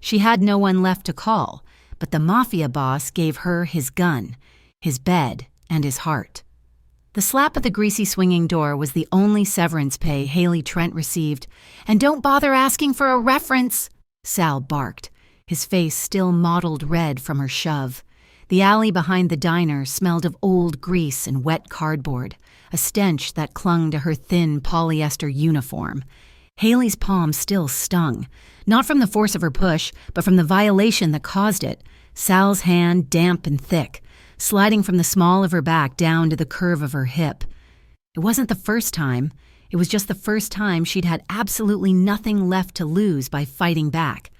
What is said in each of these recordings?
She had no one left to call, but the mafia boss gave her his gun, his bed, and his heart. The slap of the greasy swinging door was the only severance pay Haley Trent received. "And don't bother asking for a reference," Sal barked, his face still mottled red from her shove. The alley behind the diner smelled of old grease and wet cardboard, a stench that clung to her thin polyester uniform. Haley's palm still stung, not from the force of her push, but from the violation that caused it. Sal's hand, damp and thick, sliding from the small of her back down to the curve of her hip. It wasn't the first time. It was just the first time she'd had absolutely nothing left to lose by fighting back.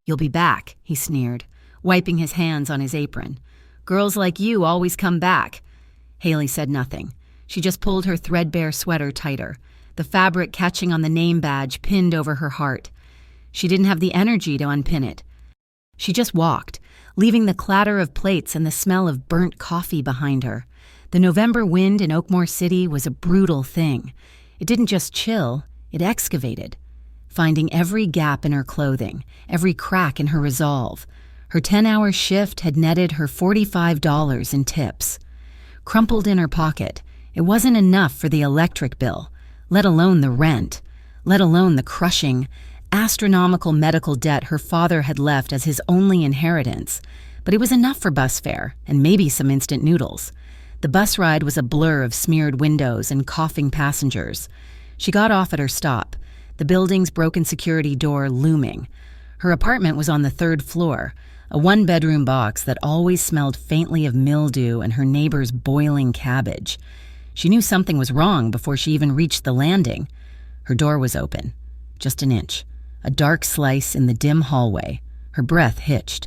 "You'll be back," he sneered, wiping his hands on his apron. "Girls like you always come back." Haley said nothing. She just pulled her threadbare sweater tighter, the fabric catching on the name badge pinned over her heart. She didn't have the energy to unpin it. She just walked, leaving the clatter of plates and the smell of burnt coffee behind her. The November wind in Oakmore City was a brutal thing. It didn't just chill, it excavated, finding every gap in her clothing, every crack in her resolve. Her 10-hour shift had netted her $45 in tips. Crumpled in her pocket, it wasn't enough for the electric bill, let alone the rent, let alone the crushing, astronomical medical debt her father had left as his only inheritance, but it was enough for bus fare and maybe some instant noodles. The bus ride was a blur of smeared windows and coughing passengers. She got off at her stop, the building's broken security door looming. Her apartment was on the 3rd floor, a one-bedroom box that always smelled faintly of mildew and her neighbor's boiling cabbage. She knew something was wrong before she even reached the landing. Her door was open, just an inch. A dark slice in the dim hallway. Her breath hitched.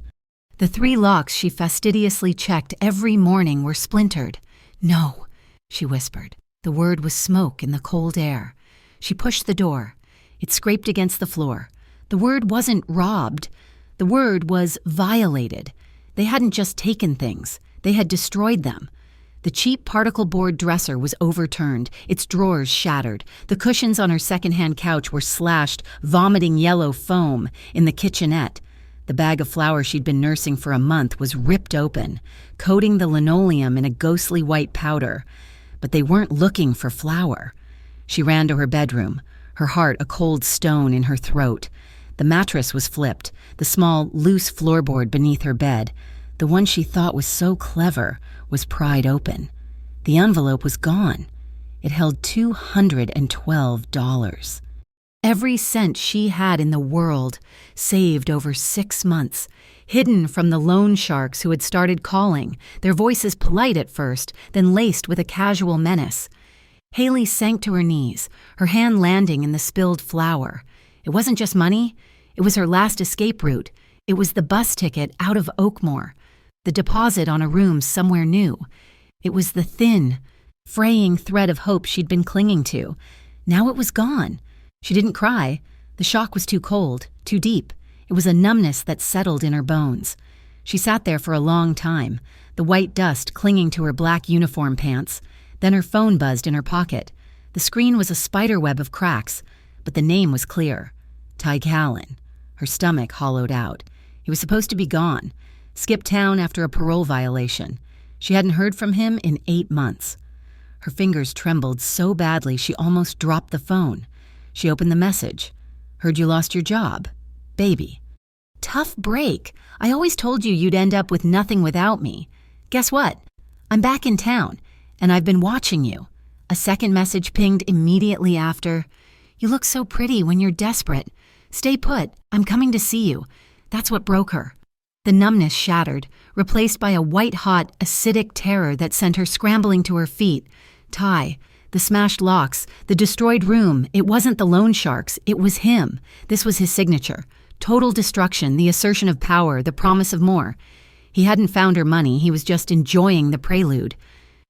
The 3 locks she fastidiously checked every morning were splintered. "No," she whispered. The word was smoke in the cold air. She pushed the door. It scraped against the floor. The word wasn't robbed. The word was violated. They hadn't just taken things. They had destroyed them. The cheap particle board dresser was overturned, its drawers shattered. The cushions on her secondhand couch were slashed, vomiting yellow foam in the kitchenette. The bag of flour she'd been nursing for a month was ripped open, coating the linoleum in a ghostly white powder. But they weren't looking for flour. She ran to her bedroom, her heart a cold stone in her throat. The mattress was flipped, the small, loose floorboard beneath her bed. The one she thought was so clever was pried open. The envelope was gone. It held $212. Every cent she had in the world, saved over 6 months, hidden from the loan sharks who had started calling, their voices polite at first, then laced with a casual menace. Haley sank to her knees, her hand landing in the spilled flour. It wasn't just money. It was her last escape route. It was the bus ticket out of Oakmore, the deposit on a room somewhere new. It was the thin, fraying thread of hope she'd been clinging to. Now it was gone. She didn't cry. The shock was too cold, too deep. It was a numbness that settled in her bones. She sat there for a long time, the white dust clinging to her black uniform pants. Then her phone buzzed in her pocket. The screen was a spiderweb of cracks, but the name was clear. Ty Callan. Her stomach hollowed out. He was supposed to be gone. Skipped town after a parole violation. She hadn't heard from him in 8 months. Her fingers trembled so badly she almost dropped the phone. She opened the message. "Heard you lost your job. Baby." "Tough break. I always told you you'd end up with nothing without me. Guess what? I'm back in town, and I've been watching you." A second message pinged immediately after. "You look so pretty when you're desperate. Stay put. I'm coming to see you." That's what broke her. The numbness shattered, replaced by a white-hot, acidic terror that sent her scrambling to her feet. Ty, the smashed locks, the destroyed room. It wasn't the loan sharks. It was him. This was his signature. Total destruction, the assertion of power, the promise of more. He hadn't found her money. He was just enjoying the prelude.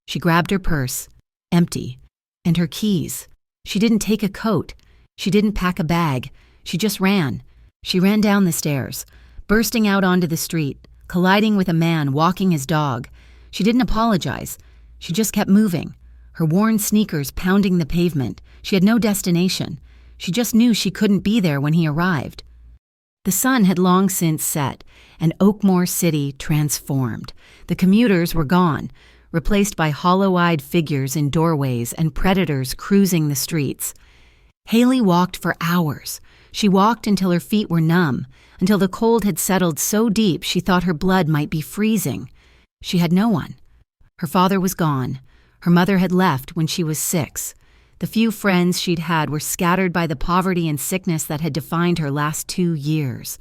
She grabbed her purse, empty, and her keys. She didn't take a coat. She didn't pack a bag. She just ran. She ran down the stairs, bursting out onto the street, colliding with a man walking his dog. She didn't apologize. She just kept moving, her worn sneakers pounding the pavement. She had no destination. She just knew she couldn't be there when he arrived. The sun had long since set, and Oakmore City transformed. The commuters were gone, replaced by hollow-eyed figures in doorways and predators cruising the streets. Haley walked for hours. She walked until her feet were numb, until the cold had settled so deep she thought her blood might be freezing. She had no one. Her father was gone. Her mother had left when she was 6. The few friends she'd had were scattered by the poverty and sickness that had defined her last 2 years.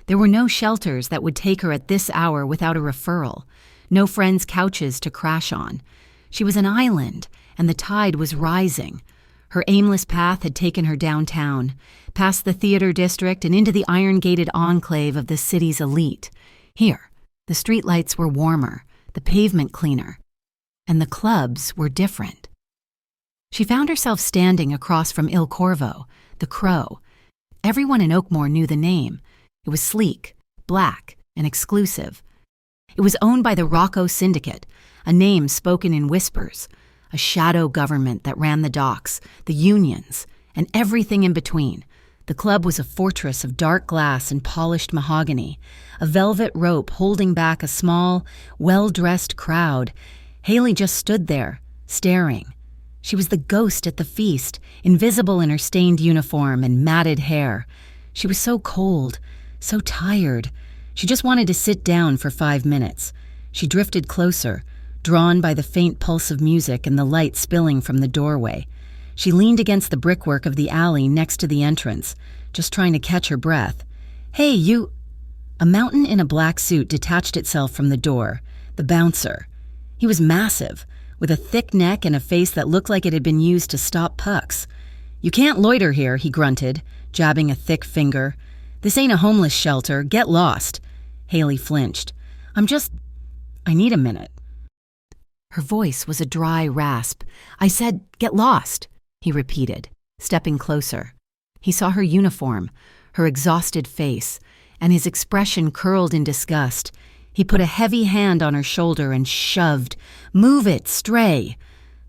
There were no shelters that would take her at this hour without a referral. No friends' couches to crash on. She was an island, and the tide was rising. Her aimless path had taken her downtown, past the theater district and into the iron-gated enclave of the city's elite. Here, the streetlights were warmer, the pavement cleaner, and the clubs were different. She found herself standing across from Il Corvo, the Crow. Everyone in Oakmore knew the name. It was sleek, black, and exclusive. It was owned by the Rocco Syndicate, a name spoken in whispers, a shadow government that ran the docks, the unions, and everything in between. The club was a fortress of dark glass and polished mahogany, a velvet rope holding back a small, well-dressed crowd. Haley just stood there, staring. She was the ghost at the feast, invisible in her stained uniform and matted hair. She was so cold, so tired. She just wanted to sit down for 5 minutes. She drifted closer, drawn by the faint pulse of music and the light spilling from the doorway. She leaned against the brickwork of the alley next to the entrance, just trying to catch her breath. "Hey, you—" A mountain in a black suit detached itself from the door, the bouncer. He was massive, with a thick neck and a face that looked like it had been used to stop pucks. "You can't loiter here," he grunted, jabbing a thick finger. "This ain't a homeless shelter. Get lost." Haley flinched. I need a minute." Her voice was a dry rasp. "I said, get lost," he repeated, stepping closer. He saw her uniform, her exhausted face, and his expression curled in disgust. He put a heavy hand on her shoulder and shoved. "Move it, stray!"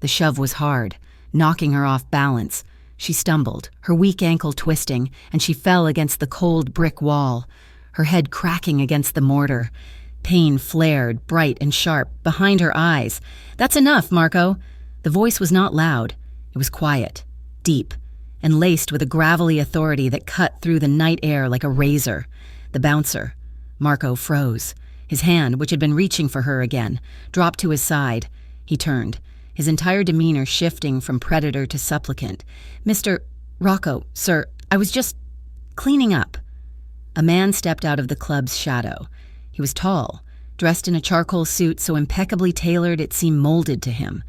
The shove was hard, knocking her off balance. She stumbled, her weak ankle twisting, and she fell against the cold brick wall, her head cracking against the mortar. Pain flared, bright and sharp, behind her eyes. "That's enough, Marco." The voice was not loud. It was quiet, deep, and laced with a gravelly authority that cut through the night air like a razor. The bouncer, Marco, froze. His hand, which had been reaching for her again, dropped to his side. He turned, his entire demeanor shifting from predator to supplicant. "Mr. Rocco, sir, I was just cleaning up." A man stepped out of the club's shadow. He was tall, dressed in a charcoal suit so impeccably tailored it seemed molded to him.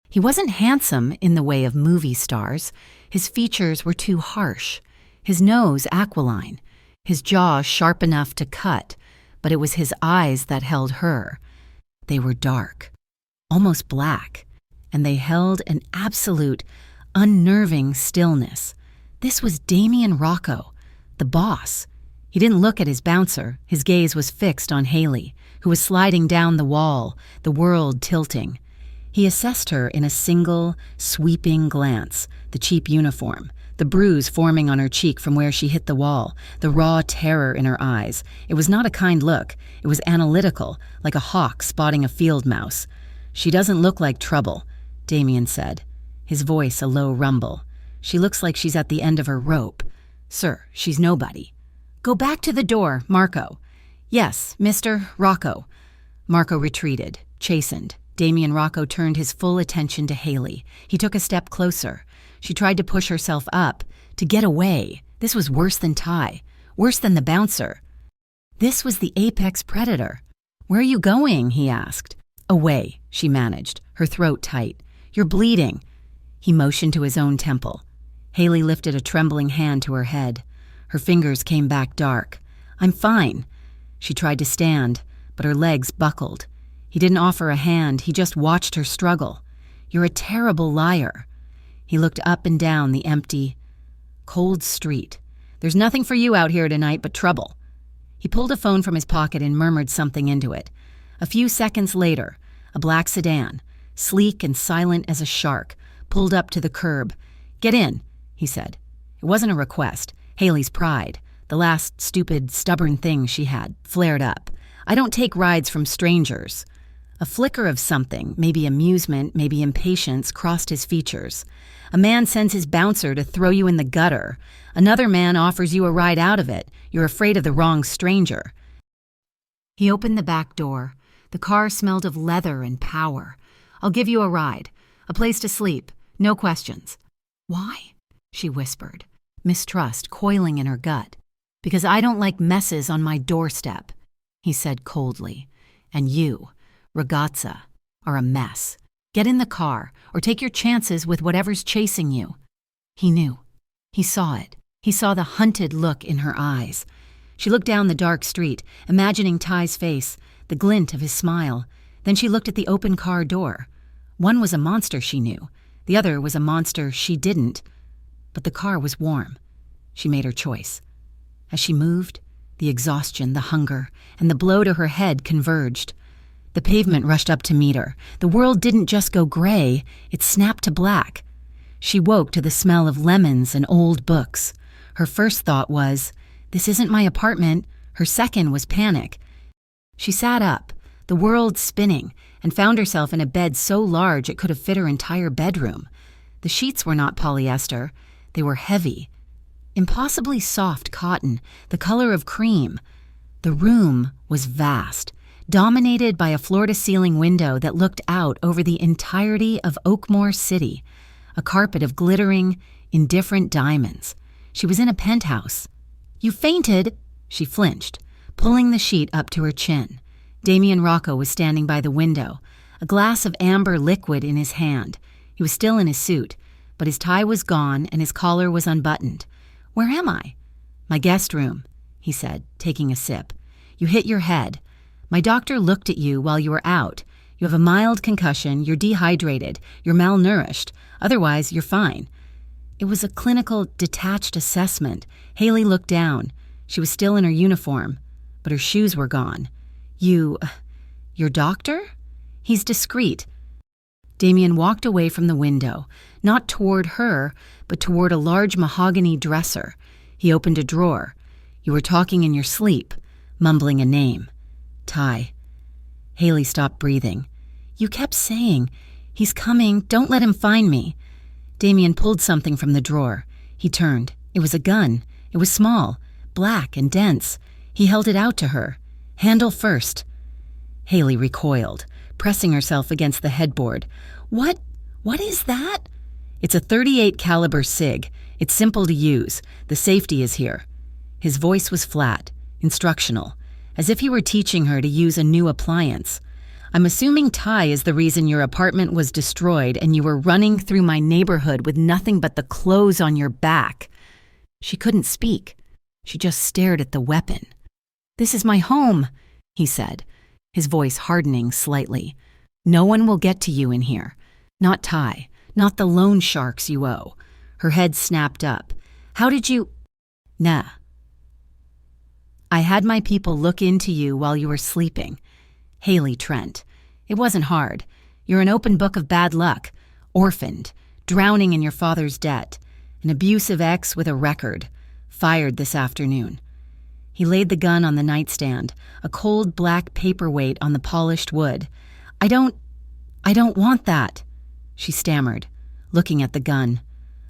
He wasn't handsome in the way of movie stars. His features were too harsh, his nose aquiline, his jaw sharp enough to cut, but it was his eyes that held her. They were dark, almost black, and they held an absolute, unnerving stillness. This was Damien Rocco, the boss. He didn't look at his bouncer. His gaze was fixed on Haley, who was sliding down the wall, the world tilting. He assessed her in a single, sweeping glance, the cheap uniform, the bruise forming on her cheek from where she hit the wall, the raw terror in her eyes. It was not a kind look. It was analytical, like a hawk spotting a field mouse. "She doesn't look like trouble," Damien said, his voice a low rumble. "She looks like she's at the end of her rope. Sir, she's nobody." "Go back to the door, Marco." "Yes, Mr. Rocco." Marco retreated, chastened. Damien Rocco turned his full attention to Haley. He took a step closer. She tried to push herself up, to get away. This was worse than Ty, worse than the bouncer. This was the apex predator. "Where are you going?" he asked. "Away," she managed, her throat tight. "You're bleeding." He motioned to his own temple. Haley lifted a trembling hand to her head. Her fingers came back dark. "I'm fine." She tried to stand, but her legs buckled. He didn't offer a hand, he just watched her struggle. "You're a terrible liar." He looked up and down the empty, cold street. "There's nothing for you out here tonight but trouble." He pulled a phone from his pocket and murmured something into it. A few seconds later, a black sedan, sleek and silent as a shark, pulled up to the curb. "Get in," he said. It wasn't a request. Haley's pride, the last stupid, stubborn thing she had, flared up. "I don't take rides from strangers." A flicker of something, maybe amusement, maybe impatience, crossed his features. A man sends his bouncer to throw you in the gutter. Another man offers you a ride out of it. You're afraid of the wrong stranger. He opened the back door. The car smelled of leather and power. "I'll give you a ride. A place to sleep. No questions." "Why?" she whispered, mistrust coiling in her gut. "Because I don't like messes on my doorstep," he said coldly. "And you, Ragazza, are a mess. Get in the car or take your chances with whatever's chasing you." He knew. He saw it. He saw the hunted look in her eyes. She looked down the dark street, imagining Ty's face, the glint of his smile. Then she looked at the open car door. One was a monster she knew. The other was a monster she didn't. But the car was warm. She made her choice. As she moved, the exhaustion, the hunger, and the blow to her head converged. The pavement rushed up to meet her. The world didn't just go gray, it snapped to black. She woke to the smell of lemons and old books. Her first thought was, "This isn't my apartment." Her second was panic. She sat up, the world spinning, and found herself in a bed so large it could have fit her entire bedroom. The sheets were not polyester. They were heavy. Impossibly soft cotton, the color of cream. The room was vast, dominated by a floor-to-ceiling window that looked out over the entirety of Oakmore City, a carpet of glittering, indifferent diamonds. She was in a penthouse. "You fainted!" She flinched, pulling the sheet up to her chin. Damien Rocco was standing by the window, a glass of amber liquid in his hand. He was still in his suit, but his tie was gone and his collar was unbuttoned. "Where am I?" "My guest room," he said, taking a sip. "You hit your head. My doctor looked at you while you were out. You have a mild concussion, you're dehydrated, you're malnourished. Otherwise, you're fine." It was a clinical, detached assessment. Haley looked down. She was still in her uniform, but her shoes were gone. Your doctor?" "He's discreet." Damien walked away from the window, not toward her, but toward a large mahogany dresser. He opened a drawer. "You were talking in your sleep," mumbling a name. "Ty." Haley stopped breathing. "You kept saying, 'He's coming, don't let him find me.'" Damien pulled something from the drawer. He turned. It was a gun. It was small, black and dense. He held it out to her. "Handle first." Haley recoiled, pressing herself against the headboard. What is that?" "It's a .38 caliber SIG. It's simple to use. The safety is here." His voice was flat, instructional, as if he were teaching her to use a new appliance. "I'm assuming Ty is the reason your apartment was destroyed and you were running through my neighborhood with nothing but the clothes on your back." She couldn't speak. She just stared at the weapon. "This is my home," he said, his voice hardening slightly. "No one will get to you in here. Not Ty, not the loan sharks you owe." Her head snapped up. "How did you—" "Nah. I had my people look into you while you were sleeping. Haley Trent. It wasn't hard. You're an open book of bad luck. Orphaned. Drowning in your father's debt. An abusive ex with a record. Fired this afternoon." He laid the gun on the nightstand, a cold black paperweight on the polished wood. I don't want that," she stammered, looking at the gun.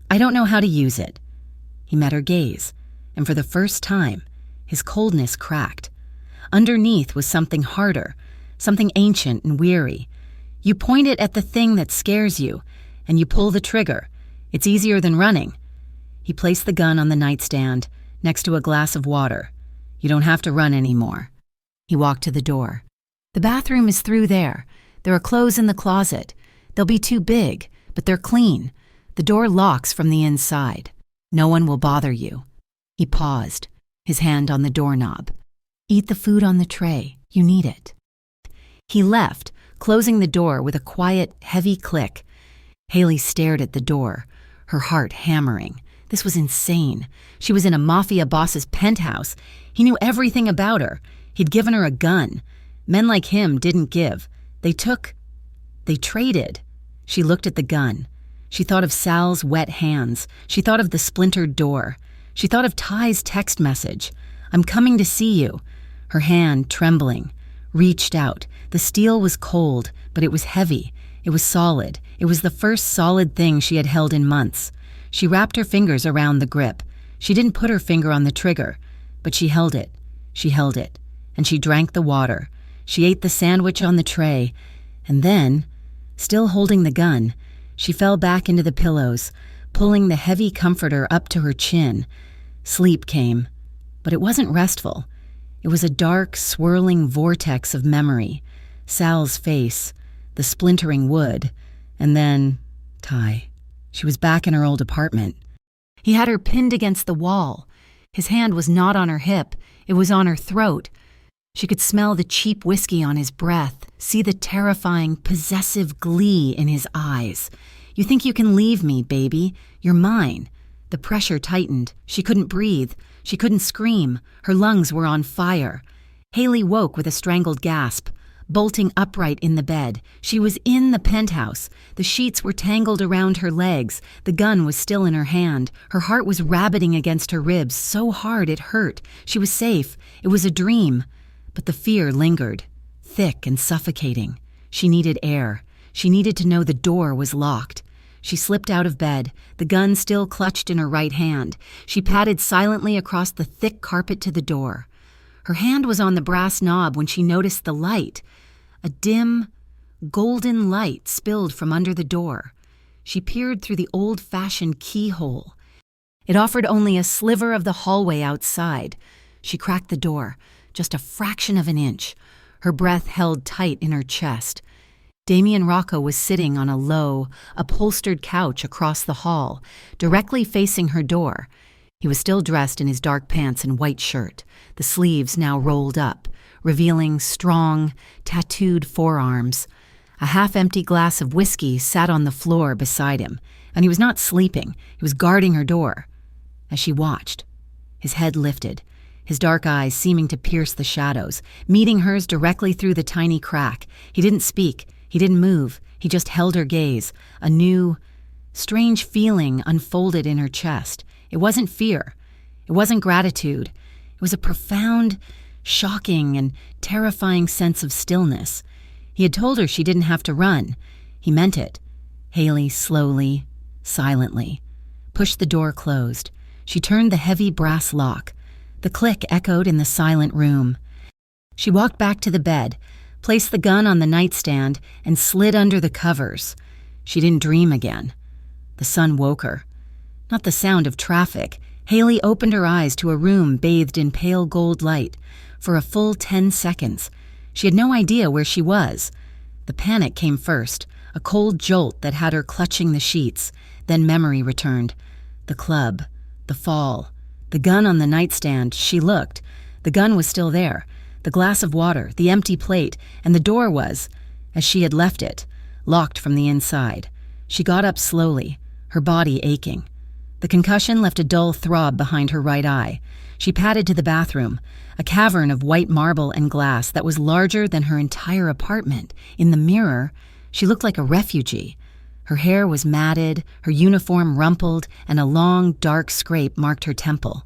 "I don't know how to use it." He met her gaze, and for the first time, his coldness cracked. Underneath was something harder, something ancient and weary. "You point it at the thing that scares you, and you pull the trigger. It's easier than running." He placed the gun on the nightstand, next to a glass of water. "You don't have to run anymore." He walked to the door. "The bathroom is through there. There are clothes in the closet. They'll be too big, but they're clean. The door locks from the inside. No one will bother you." He paused, his hand on the doorknob. "Eat the food on the tray. You need it." He left, closing the door with a quiet, heavy click. Haley stared at the door, her heart hammering. This was insane. She was in a mafia boss's penthouse. He knew everything about her. He'd given her a gun. Men like him didn't give. They traded. She looked at the gun. She thought of Sal's wet hands. She thought of the splintered door. She thought of Ty's text message. "I'm coming to see you." Her hand, trembling, reached out. The steel was cold, but it was heavy. It was solid. It was the first solid thing she had held in months. She wrapped her fingers around the grip. She didn't put her finger on the trigger, but she held it. She held it, and she drank the water. She ate the sandwich on the tray, and then, still holding the gun, she fell back into the pillows, pulling the heavy comforter up to her chin. Sleep came, but it wasn't restful. It was a dark, swirling vortex of memory. Sal's face, the splintering wood, and then Ty. She was back in her old apartment. He had her pinned against the wall. His hand was not on her hip, it was on her throat. She could smell the cheap whiskey on his breath, see the terrifying, possessive glee in his eyes. "You think you can leave me, baby? You're mine." The pressure tightened. She couldn't breathe. She couldn't scream. Her lungs were on fire. Haley woke with a strangled gasp. Bolting upright in the bed, she was in the penthouse. The sheets were tangled around her legs. The gun was still in her hand. Her heart was rabbiting against her ribs so hard it hurt. She was safe. It was a dream. But the fear lingered, thick and suffocating. She needed air. She needed to know the door was locked. She slipped out of bed, the gun still clutched in her right hand. She padded silently across the thick carpet to the door. Her hand was on the brass knob when she noticed the light. A dim, golden light spilled from under the door. She peered through the old-fashioned keyhole. It offered only a sliver of the hallway outside. She cracked the door, just a fraction of an inch. Her breath held tight in her chest. Damien Rocco was sitting on a low, upholstered couch across the hall, directly facing her door. He was still dressed in his dark pants and white shirt, the sleeves now rolled up, revealing strong, tattooed forearms. A half-empty glass of whiskey sat on the floor beside him, and he was not sleeping. He was guarding her door. As she watched, his head lifted, his dark eyes seeming to pierce the shadows, meeting hers directly through the tiny crack. He didn't speak. He didn't move. He just held her gaze. A new, strange feeling unfolded in her chest. It wasn't fear. It wasn't gratitude. It was a profound, shocking, and terrifying sense of stillness. He had told her she didn't have to run. He meant it. Haley slowly, silently, pushed the door closed. She turned the heavy brass lock. The click echoed in the silent room. She walked back to the bed, placed the gun on the nightstand, and slid under the covers. She didn't dream again. The sun woke her. Not the sound of traffic. Haley opened her eyes to a room bathed in pale gold light. For a full 10 seconds, she had no idea where she was. The panic came first, a cold jolt that had her clutching the sheets. Then memory returned. The club, the fall, the gun on the nightstand. She looked. The gun was still there. The glass of water, the empty plate, and the door was, as she had left it, locked from the inside. She got up slowly, her body aching. The concussion left a dull throb behind her right eye. She padded to the bathroom, a cavern of white marble and glass that was larger than her entire apartment. In the mirror, she looked like a refugee. Her hair was matted, her uniform rumpled, and a long, dark scrape marked her temple.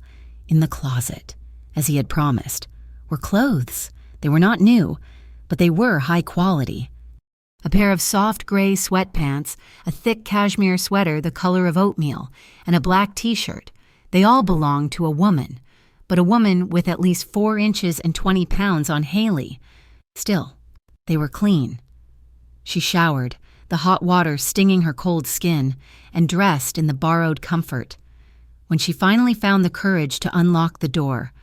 In the closet, as he had promised, were clothes. They were not new, but they were high quality. A pair of soft gray sweatpants, a thick cashmere sweater the color of oatmeal, and a black t-shirt. They all belonged to a woman, but a woman with at least 4 inches and 20 pounds on Haley. Still, they were clean. She showered, the hot water stinging her cold skin, and dressed in the borrowed comfort. When she finally found the courage to unlock the door,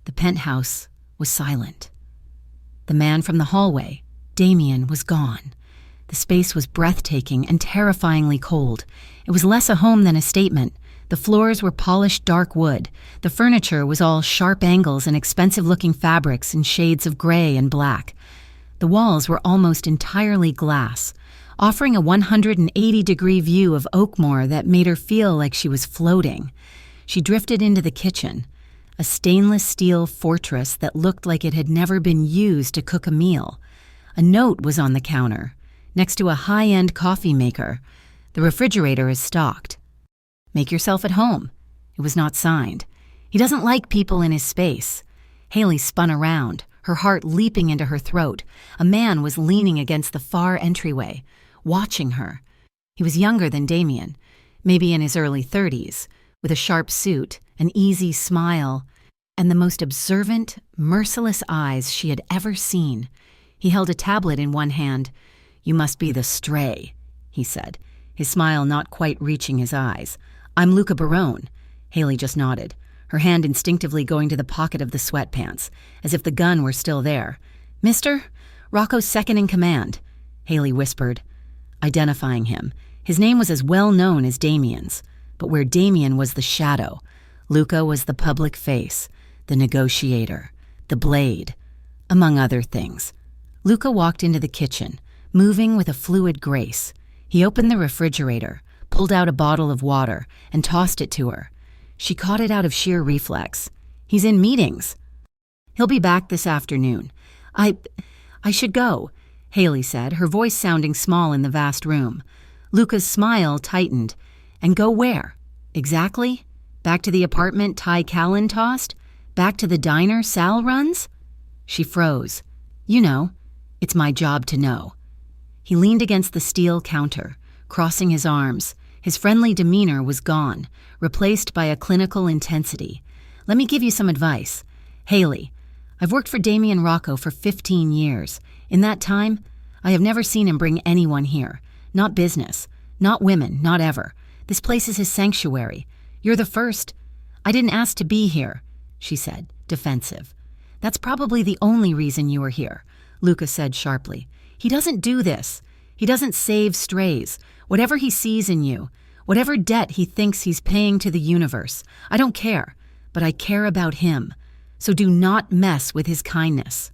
the penthouse was silent. The man from the hallway, Damien, was gone. The space was breathtaking and terrifyingly cold. It was less a home than a statement. The floors were polished dark wood. The furniture was all sharp angles and expensive-looking fabrics in shades of gray and black. The walls were almost entirely glass, offering a 180-degree view of Oakmore that made her feel like she was floating. She drifted into the kitchen, a stainless steel fortress that looked like it had never been used to cook a meal. A note was on the counter, next to a high-end coffee maker. The refrigerator is stocked. "Make yourself at home." It was not signed. He doesn't like people in his space. Haley spun around, her heart leaping into her throat. A man was leaning against the far entryway, watching her. He was younger than Damien, maybe in his early 30s, with a sharp suit, an easy smile, and the most observant, merciless eyes she had ever seen. He held a tablet in one hand. "You must be the stray," he said, his smile not quite reaching his eyes. "I'm Luca Barone." Haley just nodded, her hand instinctively going to the pocket of the sweatpants, as if the gun were still there. "Mister? Rocco's second in command," Haley whispered, identifying him. His name was as well known as Damien's, but where Damien was the shadow, Luca was the public face, the negotiator, the blade, among other things. Luca walked into the kitchen, moving with a fluid grace. He opened the refrigerator, pulled out a bottle of water, and tossed it to her. She caught it out of sheer reflex. "He's in meetings." "He'll be back this afternoon. I should go," Haley said, her voice sounding small in the vast room. Luca's smile tightened. "And go where? Exactly? Back to the apartment Ty Callan tossed? Back to the diner Sal runs?" She froze. "You know, it's my job to know." He leaned against the steel counter, crossing his arms. His friendly demeanor was gone, replaced by a clinical intensity. "Let me give you some advice. Haley, I've worked for Damien Rocco for 15 years. In that time, I have never seen him bring anyone here. Not business, not women, not ever. This place is his sanctuary. You're the first." "I didn't ask to be here," she said, defensive. "That's probably the only reason you are here," Luca said sharply. "He doesn't do this. He doesn't save strays. Whatever he sees in you, whatever debt he thinks he's paying to the universe, I don't care, but I care about him. So do not mess with his kindness.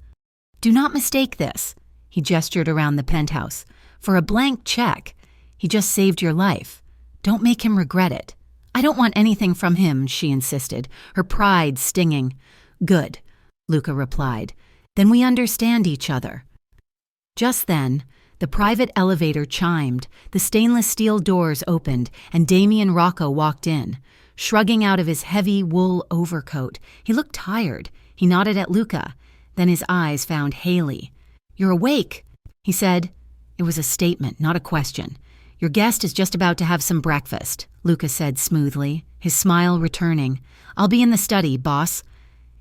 Do not mistake this," he gestured around the penthouse, "for a blank check. He just saved your life. Don't make him regret it." "I don't want anything from him," she insisted, her pride stinging. "Good," Luca replied. "Then we understand each other." Just then, the private elevator chimed, the stainless steel doors opened, and Damien Rocco walked in. Shrugging out of his heavy wool overcoat, he looked tired. He nodded at Luca. Then his eyes found Haley. "You're awake," he said. It was a statement, not a question. "Your guest is just about to have some breakfast," Luca said smoothly, his smile returning. "I'll be in the study, boss."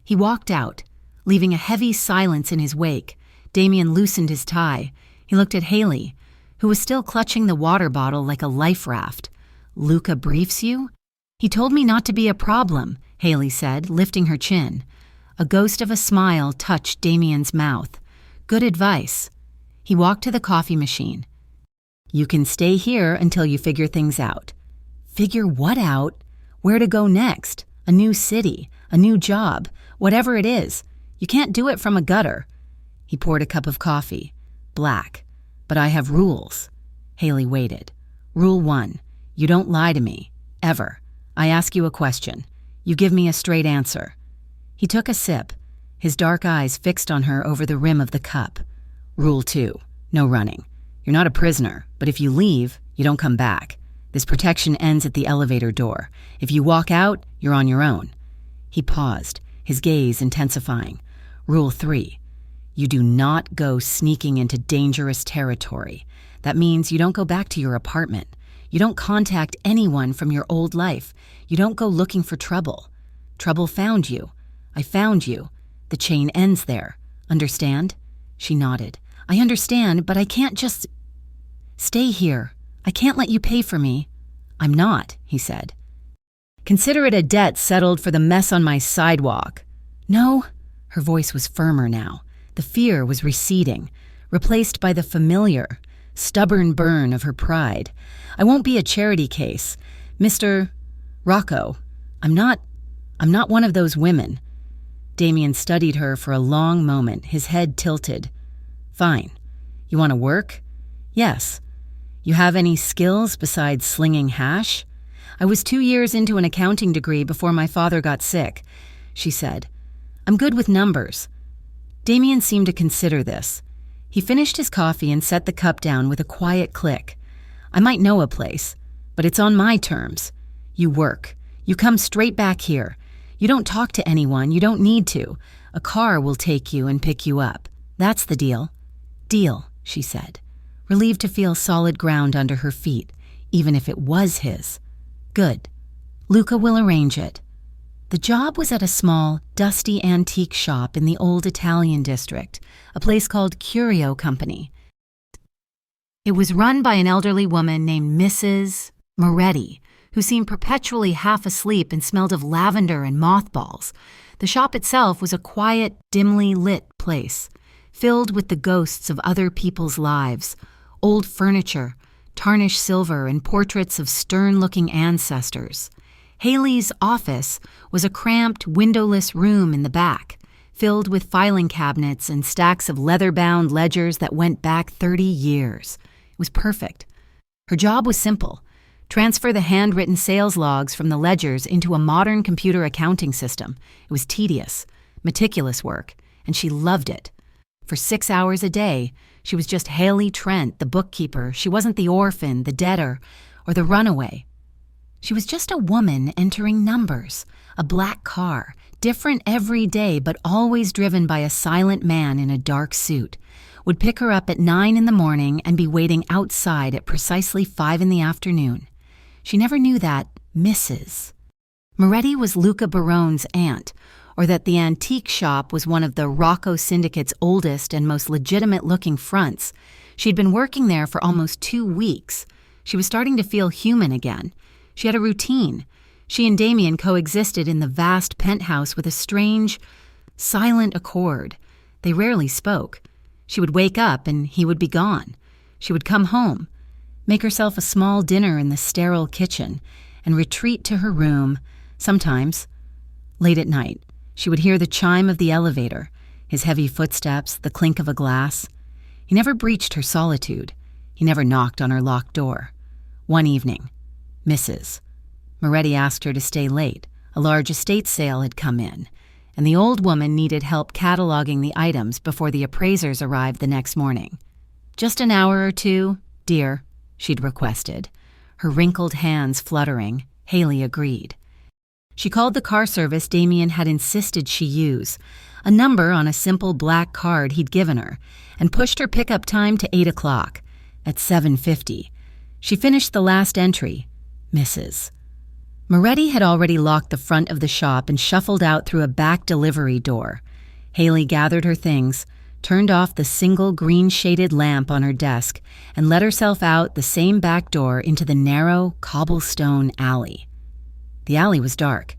He walked out, leaving a heavy silence in his wake. Damien loosened his tie. He looked at Haley, who was still clutching the water bottle like a life raft. "Luca briefs you?" "He told me not to be a problem," Haley said, lifting her chin. A ghost of a smile touched Damien's mouth. "Good advice." He walked to the coffee machine. "You can stay here until you figure things out." "Figure what out? Where to go next? A new city, a new job, whatever it is. You can't do it from a gutter." He poured a cup of coffee. Black. "But I have rules." Haley waited. "Rule 1. You don't lie to me. Ever. I ask you a question. You give me a straight answer." He took a sip, his dark eyes fixed on her over the rim of the cup. "Rule 2. No running. You're not a prisoner, but if you leave, you don't come back. This protection ends at the elevator door. If you walk out, you're on your own." He paused, his gaze intensifying. "Rule 3. You do not go sneaking into dangerous territory. That means you don't go back to your apartment. You don't contact anyone from your old life. You don't go looking for trouble. Trouble found you. I found you. The chain ends there. Understand?" She nodded. "I understand, but I can't just stay here. I can't let you pay for me." "I'm not," he said. "Consider it a debt settled for the mess on my sidewalk." "No." Her voice was firmer now. The fear was receding, replaced by the familiar, stubborn burn of her pride. "I won't be a charity case. Mr. Rocco, I'm not one of those women." Damien studied her for a long moment, his head tilted. "Fine. You want to work?" "Yes." "You have any skills besides slinging hash?" "I was 2 years into an accounting degree before my father got sick," she said. "I'm good with numbers." Damien seemed to consider this. He finished his coffee and set the cup down with a quiet click. "I might know a place, but it's on my terms. You work. You come straight back here. You don't talk to anyone, you don't need to. A car will take you and pick you up. That's the deal." "Deal," she said, relieved to feel solid ground under her feet, even if it was his. "Good. Luca will arrange it." The job was at a small, dusty antique shop in the old Italian district, a place called Curio Company. It was run by an elderly woman named Mrs. Moretti, who seemed perpetually half asleep and smelled of lavender and mothballs. The shop itself was a quiet, dimly lit place, filled with the ghosts of other people's lives, old furniture, tarnished silver, and portraits of stern-looking ancestors. Haley's office was a cramped, windowless room in the back, filled with filing cabinets and stacks of leather-bound ledgers that went back 30 years. It was perfect. Her job was simple: transfer the handwritten sales logs from the ledgers into a modern computer accounting system. It was tedious, meticulous work, and she loved it. For 6 hours a day, she was just Haley Trent, the bookkeeper. She wasn't the orphan, the debtor, or the runaway. She was just a woman entering numbers, a black car, different every day but always driven by a silent man in a dark suit. Would pick her up at 9 in the morning and be waiting outside at precisely 5 in the afternoon. She never knew that Mrs. Moretti was Luca Barone's aunt, or that the antique shop was one of the Rocco Syndicate's oldest and most legitimate-looking fronts. She'd been working there for almost 2 weeks. She was starting to feel human again. She had a routine. She and Damien coexisted in the vast penthouse with a strange, silent accord. They rarely spoke. She would wake up and he would be gone. She would come home, make herself a small dinner in the sterile kitchen, and retreat to her room. Sometimes, late at night, she would hear the chime of the elevator, his heavy footsteps, the clink of a glass. He never breached her solitude. He never knocked on her locked door. One evening, Mrs. Moretti asked her to stay late. A large estate sale had come in, and the old woman needed help cataloging the items before the appraisers arrived the next morning. "Just an hour or two, dear," she'd requested. Her wrinkled hands fluttering, Haley agreed. She called the car service Damien had insisted she use, a number on a simple black card he'd given her, and pushed her pickup time to 8 o'clock. At 7:50, she finished the last entry, Mrs. Moretti had already locked the front of the shop and shuffled out through a back delivery door. Haley gathered her things, turned off the single green-shaded lamp on her desk, and let herself out the same back door into the narrow, cobblestone alley. The alley was dark.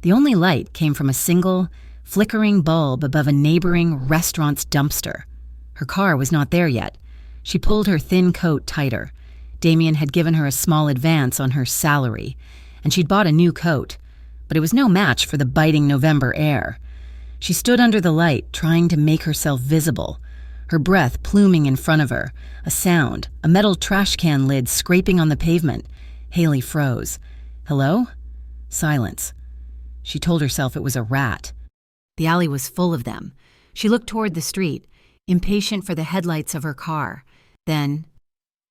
The only light came from a single, flickering bulb above a neighboring restaurant's dumpster. Her car was not there yet. She pulled her thin coat tighter. Damien had given her a small advance on her salary, and she'd bought a new coat, but it was no match for the biting November air. She stood under the light, trying to make herself visible, her breath pluming in front of her, a sound, a metal trash can lid scraping on the pavement. Haley froze. "Hello?" Silence. She told herself it was a rat. The alley was full of them. She looked toward the street, impatient for the headlights of her car. Then,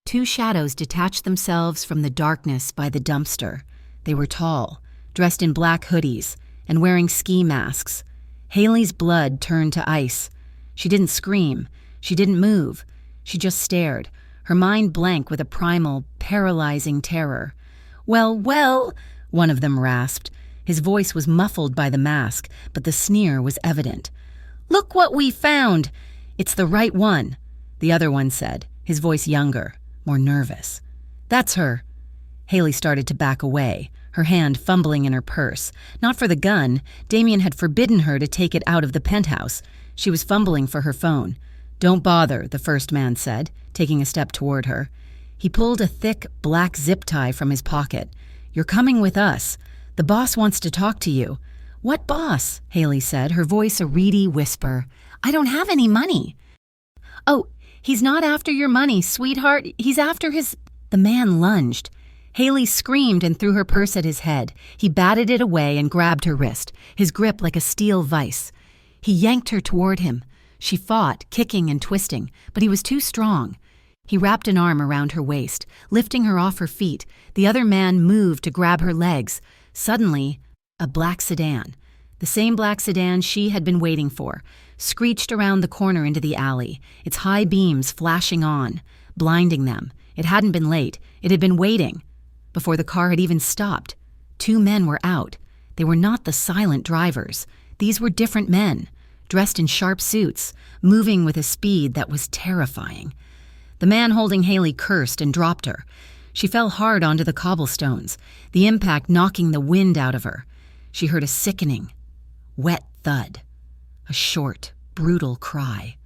2 shadows detached themselves from the darkness by the dumpster. They were tall, dressed in black hoodies, and wearing ski masks. Haley's blood turned to ice. She didn't scream. She didn't move. She just stared, her mind blank with a primal, paralyzing terror. Well, one of them rasped. His voice was muffled by the mask, but the sneer was evident. "Look what we found! It's the right one," the other one said, his voice younger, more nervous. "That's her." Haley started to back away, her hand fumbling in her purse. Not for the gun. Damien had forbidden her to take it out of the penthouse. She was fumbling for her phone. "Don't bother," the first man said, taking a step toward her. He pulled a thick, black zip tie from his pocket. "You're coming with us. The boss wants to talk to you." "What boss?" Haley said, her voice a reedy whisper. "I don't have any money." "Oh, he's not after your money, sweetheart. He's after his—" The man lunged. Haley screamed and threw her purse at his head. He batted it away and grabbed her wrist, his grip like a steel vise. He yanked her toward him. She fought, kicking and twisting, but he was too strong. He wrapped an arm around her waist, lifting her off her feet. The other man moved to grab her legs. Suddenly, a black sedan. The same black sedan she had been waiting for, screeched around the corner into the alley, its high beams flashing on, blinding them. It hadn't been late. It had been waiting. Before the car had even stopped, 2 men were out. They were not the silent drivers. These were different men, dressed in sharp suits, moving with a speed that was terrifying. The man holding Haley cursed and dropped her. She fell hard onto the cobblestones, the impact knocking the wind out of her. She heard a sickening, wet thud, a short, brutal cry.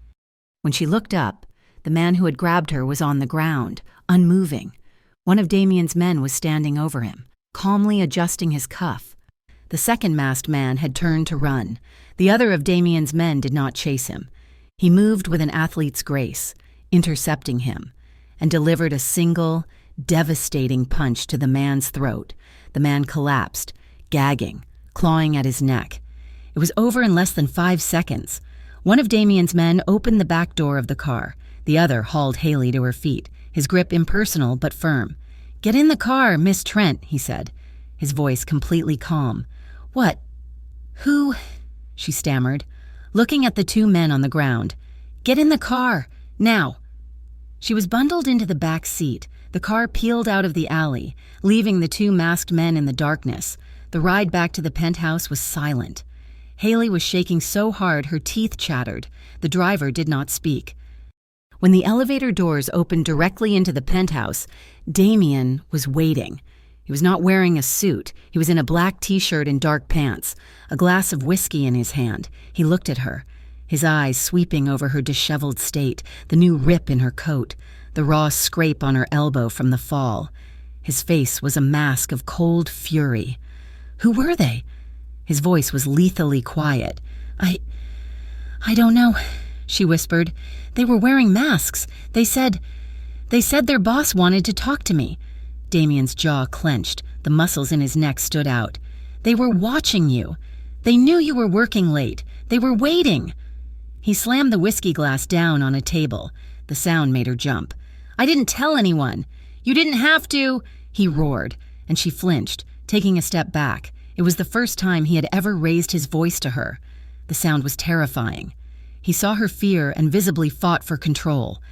When she looked up, the man who had grabbed her was on the ground, unmoving. One of Damien's men was standing over him, calmly adjusting his cuff. The second masked man had turned to run. The other of Damien's men did not chase him. He moved with an athlete's grace, intercepting him, and delivered a single, devastating punch to the man's throat. The man collapsed, gagging, clawing at his neck. It was over in less than 5 seconds. One of Damien's men opened the back door of the car. The other hauled Haley to her feet, his grip impersonal but firm. "Get in the car, Miss Trent," he said, his voice completely calm. "What? Who?" she stammered, looking at the 2 men on the ground. "Get in the car, now." She was bundled into the back seat. The car peeled out of the alley, leaving the 2 masked men in the darkness. The ride back to the penthouse was silent. Haley was shaking so hard her teeth chattered. The driver did not speak. When the elevator doors opened directly into the penthouse, Damien was waiting. He was not wearing a suit. He was in a black t-shirt and dark pants, a glass of whiskey in his hand. He looked at her, his eyes sweeping over her disheveled state, the new rip in her coat, the raw scrape on her elbow from the fall. His face was a mask of cold fury. "Who were they?" His voice was lethally quiet. I don't know," she whispered. "They were wearing masks. They said their boss wanted to talk to me." Damien's jaw clenched. The muscles in his neck stood out. "They were watching you. They knew you were working late. They were waiting." He slammed the whiskey glass down on a table. The sound made her jump. "I didn't tell anyone. You didn't have to," he roared, and she flinched, taking a step back. It was the first time he had ever raised his voice to her. The sound was terrifying. He saw her fear and visibly fought for control.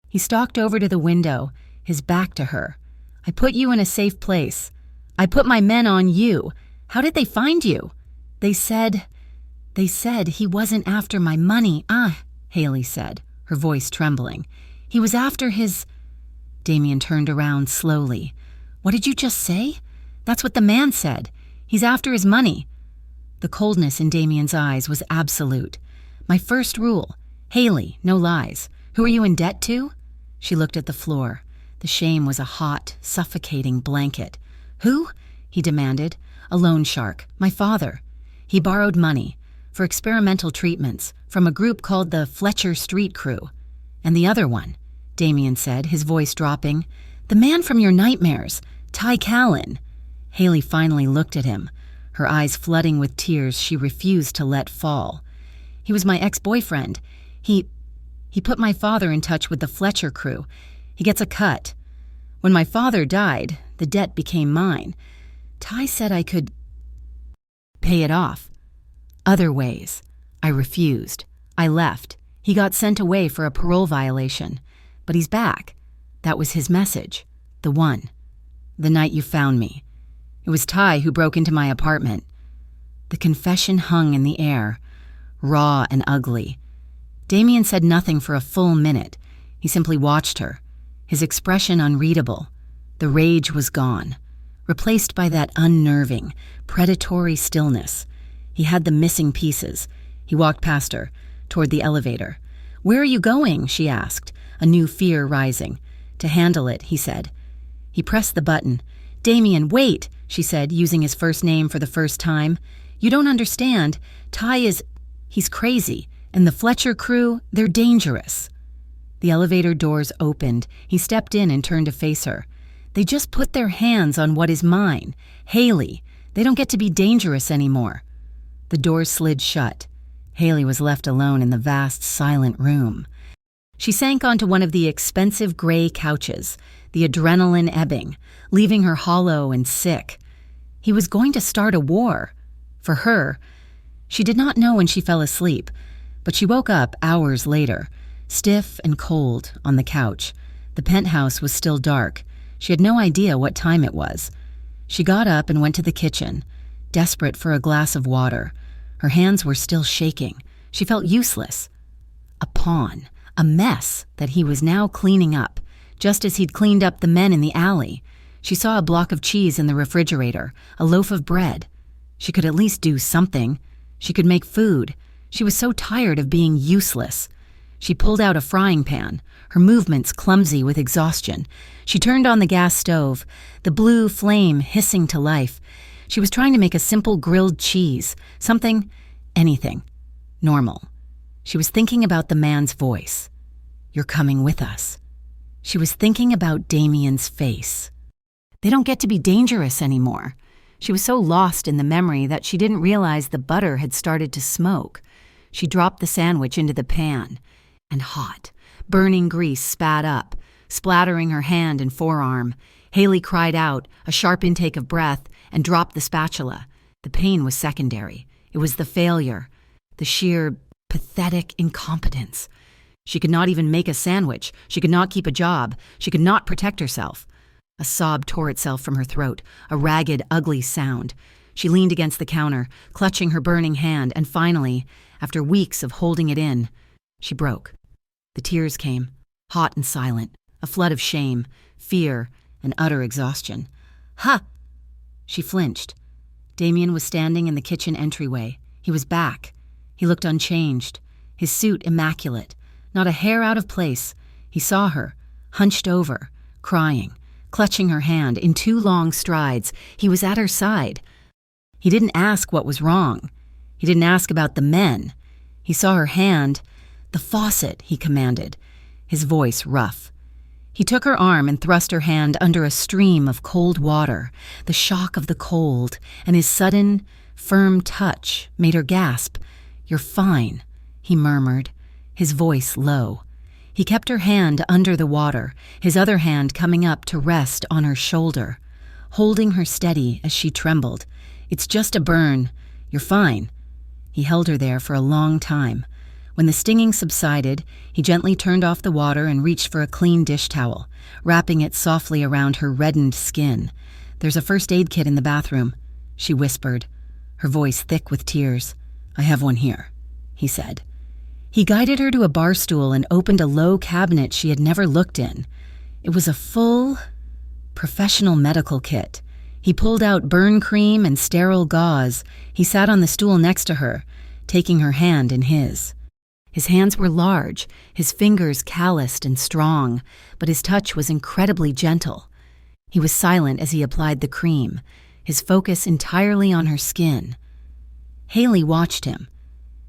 He stalked over to the window, his back to her. "I put you in a safe place. I put my men on you. How did they find you?" They said he wasn't after my money." Haley said, her voice trembling. "He was after his—" Damien turned around slowly. "What did you just say?" "That's what the man said. He's after his money." The coldness in Damien's eyes was absolute. "My first rule. Haley, no lies. Who are you in debt to?" She looked at the floor. The shame was a hot, suffocating blanket. "Who?" he demanded. "A loan shark. My father. He borrowed money for experimental treatments from a group called the Fletcher Street Crew. And the other one," Damien said, his voice dropping. "The man from your nightmares, Ty Callan." Haley finally looked at him, her eyes flooding with tears she refused to let fall. "He was my ex-boyfriend. He put my father in touch with the Fletcher crew. He gets a cut. When my father died, the debt became mine. Ty said I could pay it off. Other ways. I refused. I left. He got sent away for a parole violation. But he's back. That was his message. The one. The night you found me. It was Ty who broke into my apartment." The confession hung in the air, raw and ugly. Damien said nothing for a full minute. He simply watched her, his expression unreadable. The rage was gone, replaced by that unnerving, predatory stillness. He had the missing pieces. He walked past her, toward the elevator. "Where are you going?" she asked, a new fear rising. "To handle it," he said. He pressed the button. "Damien, wait," she said, using his first name for the first time. "You don't understand. He's crazy, and the Fletcher crew, they're dangerous." The elevator doors opened. He stepped in and turned to face her. "They just put their hands on what is mine. Haley, they don't get to be dangerous anymore." The doors slid shut. Haley was left alone in the vast, silent room. She sank onto one of the expensive gray couches, the adrenaline ebbing, leaving her hollow and sick. He was going to start a war. For her, She did not know when she fell asleep, but she woke up hours later, stiff and cold, on the couch. The penthouse was still dark. She had no idea what time it was. She got up and went to the kitchen, desperate for a glass of water. Her hands were still shaking. She felt useless. A pawn, a mess that he was now cleaning up, just as he'd cleaned up the men in the alley. She saw a block of cheese in the refrigerator, a loaf of bread. She could at least do something. She could make food. She was so tired of being useless. She pulled out a frying pan, her movements clumsy with exhaustion. She turned on the gas stove, the blue flame hissing to life. She was trying to make a simple grilled cheese, anything, normal. She was thinking about the man's voice. "You're coming with us." She was thinking about Damien's face. They don't get to be dangerous anymore. She was so lost in the memory that she didn't realize the butter had started to smoke. She dropped the sandwich into the pan, and hot, burning grease spat up, splattering her hand and forearm. Haley cried out, a sharp intake of breath, and dropped the spatula. The pain was secondary. It was the failure, the sheer, pathetic incompetence. She could not even make a sandwich. She could not keep a job. She could not protect herself. A sob tore itself from her throat, a ragged, ugly sound. She leaned against the counter, clutching her burning hand, and finally, after weeks of holding it in, she broke. The tears came, hot and silent, a flood of shame, fear, and utter exhaustion. "Ha!" She flinched. Damien was standing in the kitchen entryway. He was back. He looked unchanged, his suit immaculate, not a hair out of place. He saw her, hunched over, crying, clutching her hand in 2 long strides. He was at her side. He didn't ask what was wrong. He didn't ask about the men. He saw her hand. "The faucet," he commanded, his voice rough. He took her arm and thrust her hand under a stream of cold water. The shock of the cold and his sudden, firm touch made her gasp. "You're fine," he murmured, his voice low. He kept her hand under the water, his other hand coming up to rest on her shoulder, holding her steady as she trembled. "It's just a burn. You're fine." He held her there for a long time. When the stinging subsided, he gently turned off the water and reached for a clean dish towel, wrapping it softly around her reddened skin. "There's a first aid kit in the bathroom," she whispered, her voice thick with tears. "I have one here," he said. He guided her to a bar stool and opened a low cabinet she had never looked in. It was a full, professional medical kit. He pulled out burn cream and sterile gauze. He sat on the stool next to her, taking her hand in his. His hands were large, his fingers calloused and strong, but his touch was incredibly gentle. He was silent as he applied the cream, his focus entirely on her skin. Haley watched him.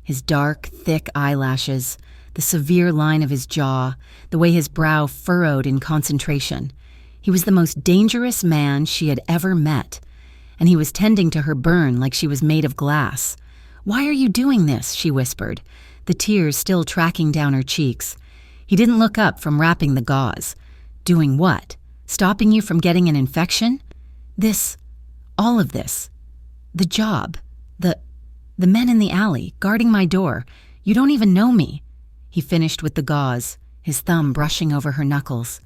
His dark, thick eyelashes, the severe line of his jaw, the way his brow furrowed in concentration. He was the most dangerous man she had ever met, and he was tending to her burn like she was made of glass. "Why are you doing this?" she whispered, the tears still tracking down her cheeks. He didn't look up from wrapping the gauze. "Doing what? Stopping you from getting an infection?" All of this. The job. The men in the alley, guarding my door. You don't even know me." He finished with the gauze, his thumb brushing over her knuckles.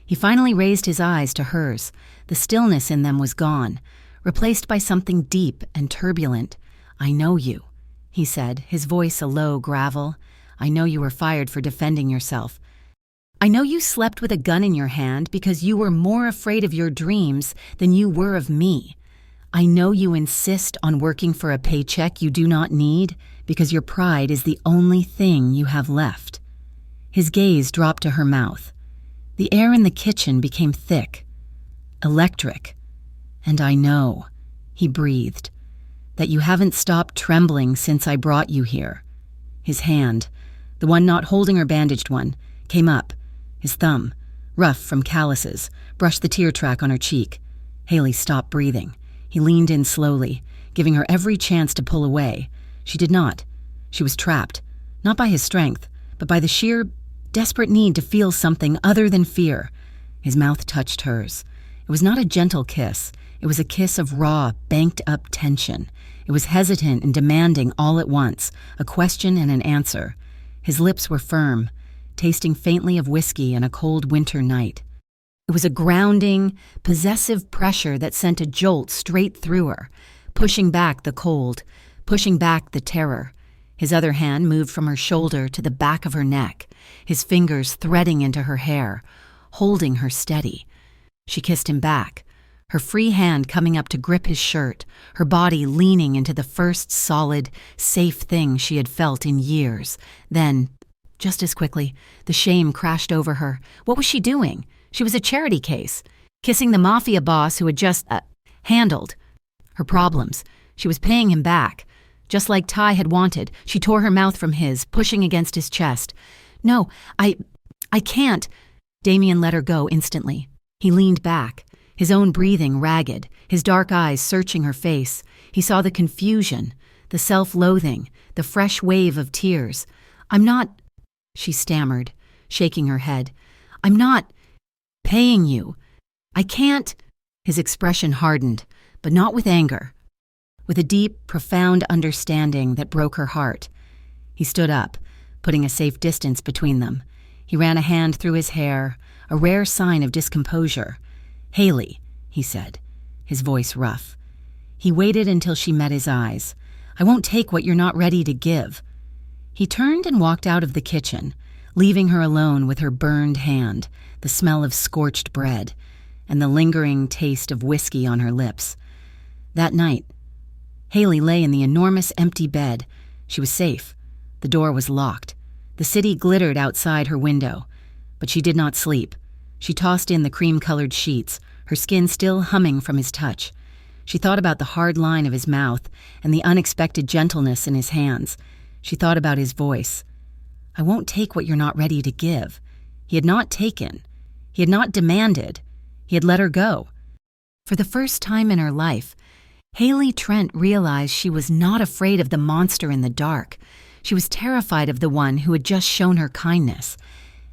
He finally raised his eyes to hers. The stillness in them was gone, replaced by something deep and turbulent. "I know you," he said, his voice a low gravel. "I know you were fired for defending yourself. I know you slept with a gun in your hand because you were more afraid of your dreams than you were of me. I know you insist on working for a paycheck you do not need because your pride is the only thing you have left." His gaze dropped to her mouth. The air in the kitchen became thick, electric. "And I know," he breathed, "that you haven't stopped trembling since I brought you here." His hand, the one not holding her bandaged one, came up. His thumb, rough from calluses, brushed the tear track on her cheek. Haley stopped breathing. He leaned in slowly, giving her every chance to pull away. She did not. She was trapped, not by his strength, but by the sheer, desperate need to feel something other than fear. His mouth touched hers. It was not a gentle kiss. It was a kiss of raw, banked-up tension. It was hesitant and demanding all at once, a question and an answer. His lips were firm, tasting faintly of whiskey in a cold winter night. It was a grounding, possessive pressure that sent a jolt straight through her, pushing back the cold, pushing back the terror. His other hand moved from her shoulder to the back of her neck, his fingers threading into her hair, holding her steady. She kissed him back, her free hand coming up to grip his shirt, her body leaning into the first solid, safe thing she had felt in years. Then, just as quickly, the shame crashed over her. What was she doing? She was a charity case, kissing the mafia boss who had just handled her problems. She was paying him back. Just like Ty had wanted, she tore her mouth from his, pushing against his chest. No, I can't. Damien let her go instantly. He leaned back, his own breathing ragged, his dark eyes searching her face. He saw the confusion, the self-loathing, the fresh wave of tears. I'm not, she stammered, shaking her head. I'm not paying you. I can't. His expression hardened, but not with anger, with a deep, profound understanding that broke her heart. He stood up, putting a safe distance between them. He ran a hand through his hair, a rare sign of discomposure. Haley, he said, his voice rough. He waited until she met his eyes. I won't take what you're not ready to give. He turned and walked out of the kitchen, leaving her alone with her burned hand, the smell of scorched bread, and the lingering taste of whiskey on her lips. That night, Haley lay in the enormous empty bed. She was safe. The door was locked. The city glittered outside her window. But she did not sleep. She tossed in the cream-colored sheets, her skin still humming from his touch. She thought about the hard line of his mouth and the unexpected gentleness in his hands. She thought about his voice. I won't take what you're not ready to give. He had not taken. He had not demanded. He had let her go. For the first time in her life, Haley Trent realized she was not afraid of the monster in the dark. She was terrified of the one who had just shown her kindness.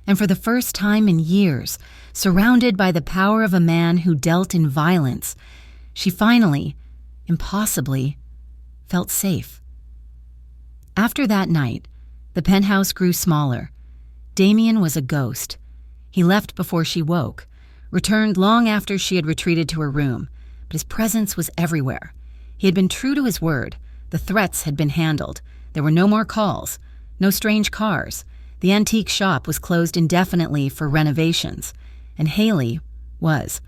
And for the first time in years, surrounded by the power of a man who dealt in violence, she finally, impossibly, felt safe. After that night, the penthouse grew smaller. Damien was a ghost. He left before she woke, returned long after she had retreated to her room, but his presence was everywhere. He had been true to his word. The threats had been handled. There were no more calls, no strange cars. The antique shop was closed indefinitely for renovations, and Haley was.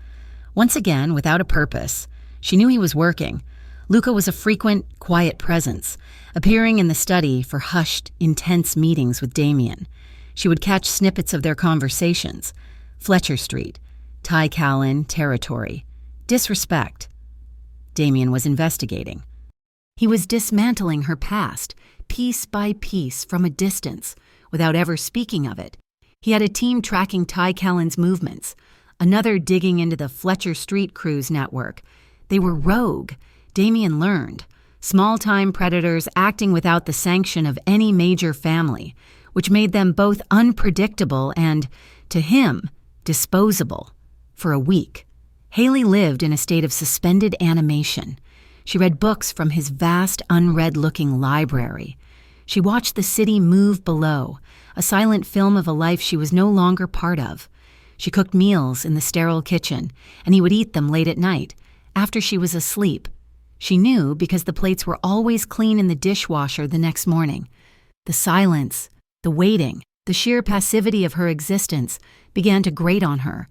Once again, without a purpose, she knew he was working. Luca was a frequent, quiet presence, appearing in the study for hushed, intense meetings with Damien. She would catch snippets of their conversations. Fletcher Street, Ty Callan territory, disrespect. Damien was investigating. He was dismantling her past, piece by piece, from a distance, without ever speaking of it. He had a team tracking Ty Callan's movements, another digging into the Fletcher Street Cruise network. They were rogue, Damien learned, small-time predators acting without the sanction of any major family, which made them both unpredictable and, to him, disposable. For a week, Haley lived in a state of suspended animation. She read books from his vast, unread-looking library. She watched the city move below, a silent film of a life she was no longer part of. She cooked meals in the sterile kitchen, and he would eat them late at night, after she was asleep. She knew because the plates were always clean in the dishwasher the next morning. The silence, the waiting, the sheer passivity of her existence began to grate on her.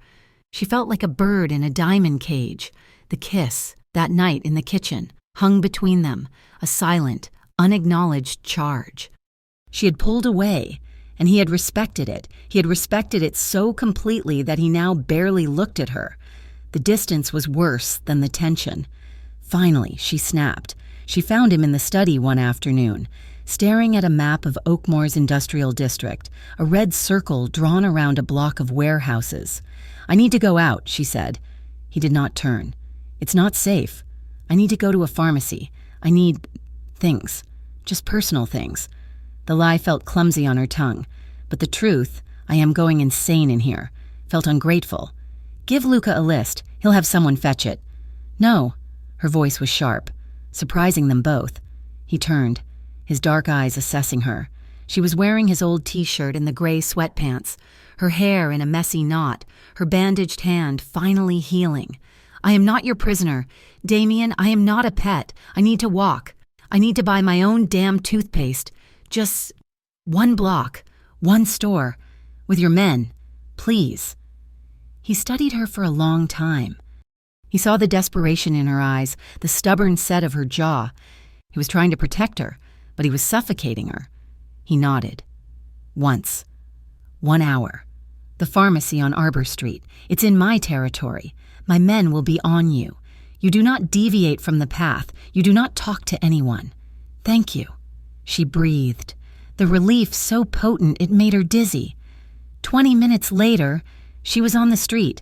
She felt like a bird in a diamond cage. The kiss, that night in the kitchen, hung between them, a silent, unacknowledged charge. She had pulled away, and he had respected it. He had respected it so completely that he now barely looked at her. The distance was worse than the tension. Finally, she snapped. She found him in the study one afternoon, staring at a map of Oakmoor's industrial district, a red circle drawn around a block of warehouses. I need to go out, she said. He did not turn. It's not safe. I need to go to a pharmacy. I need things. Just personal things. The lie felt clumsy on her tongue, but the truth, I am going insane in here, felt ungrateful. Give Luca a list. He'll have someone fetch it. No. Her voice was sharp, surprising them both. He turned, his dark eyes assessing her. She was wearing his old t-shirt and the gray sweatpants, her hair in a messy knot, her bandaged hand finally healing. I am not your prisoner. Damien, I am not a pet. I need to walk. I need to buy my own damn toothpaste. Just one block, one store, with your men, please. He studied her for a long time. He saw the desperation in her eyes, the stubborn set of her jaw. He was trying to protect her, but he was suffocating her. He nodded. Once. 1 hour. The pharmacy on Arbor Street. It's in my territory. My men will be on you. You do not deviate from the path. You do not talk to anyone. Thank you. She breathed. The relief so potent it made her dizzy. 20 minutes later, she was on the street.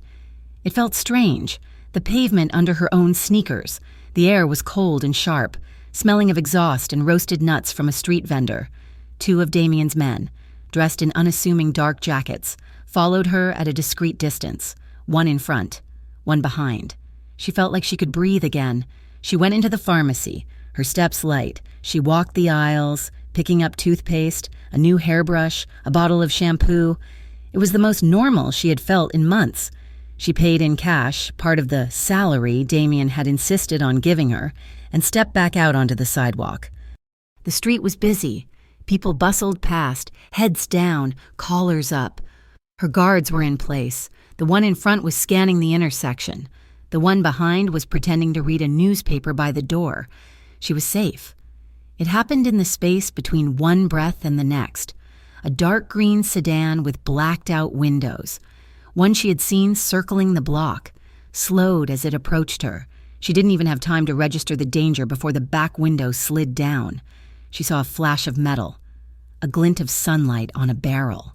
It felt strange. The pavement under her own sneakers. The air was cold and sharp, smelling of exhaust and roasted nuts from a street vendor. 2 of Damien's men, dressed in unassuming dark jackets, followed her at a discreet distance, 1 in front, 1 behind. She felt like she could breathe again. She went into the pharmacy, her steps light. She walked the aisles, picking up toothpaste, a new hairbrush, a bottle of shampoo. It was the most normal she had felt in months. She paid in cash, part of the salary Damien had insisted on giving her, and stepped back out onto the sidewalk. The street was busy. People bustled past, heads down, collars up. Her guards were in place. The one in front was scanning the intersection. The one behind was pretending to read a newspaper by the door. She was safe. It happened in the space between one breath and the next. A dark green sedan with blacked-out windows. One she had seen circling the block, slowed as it approached her. She didn't even have time to register the danger before the back window slid down. She saw a flash of metal, a glint of sunlight on a barrel.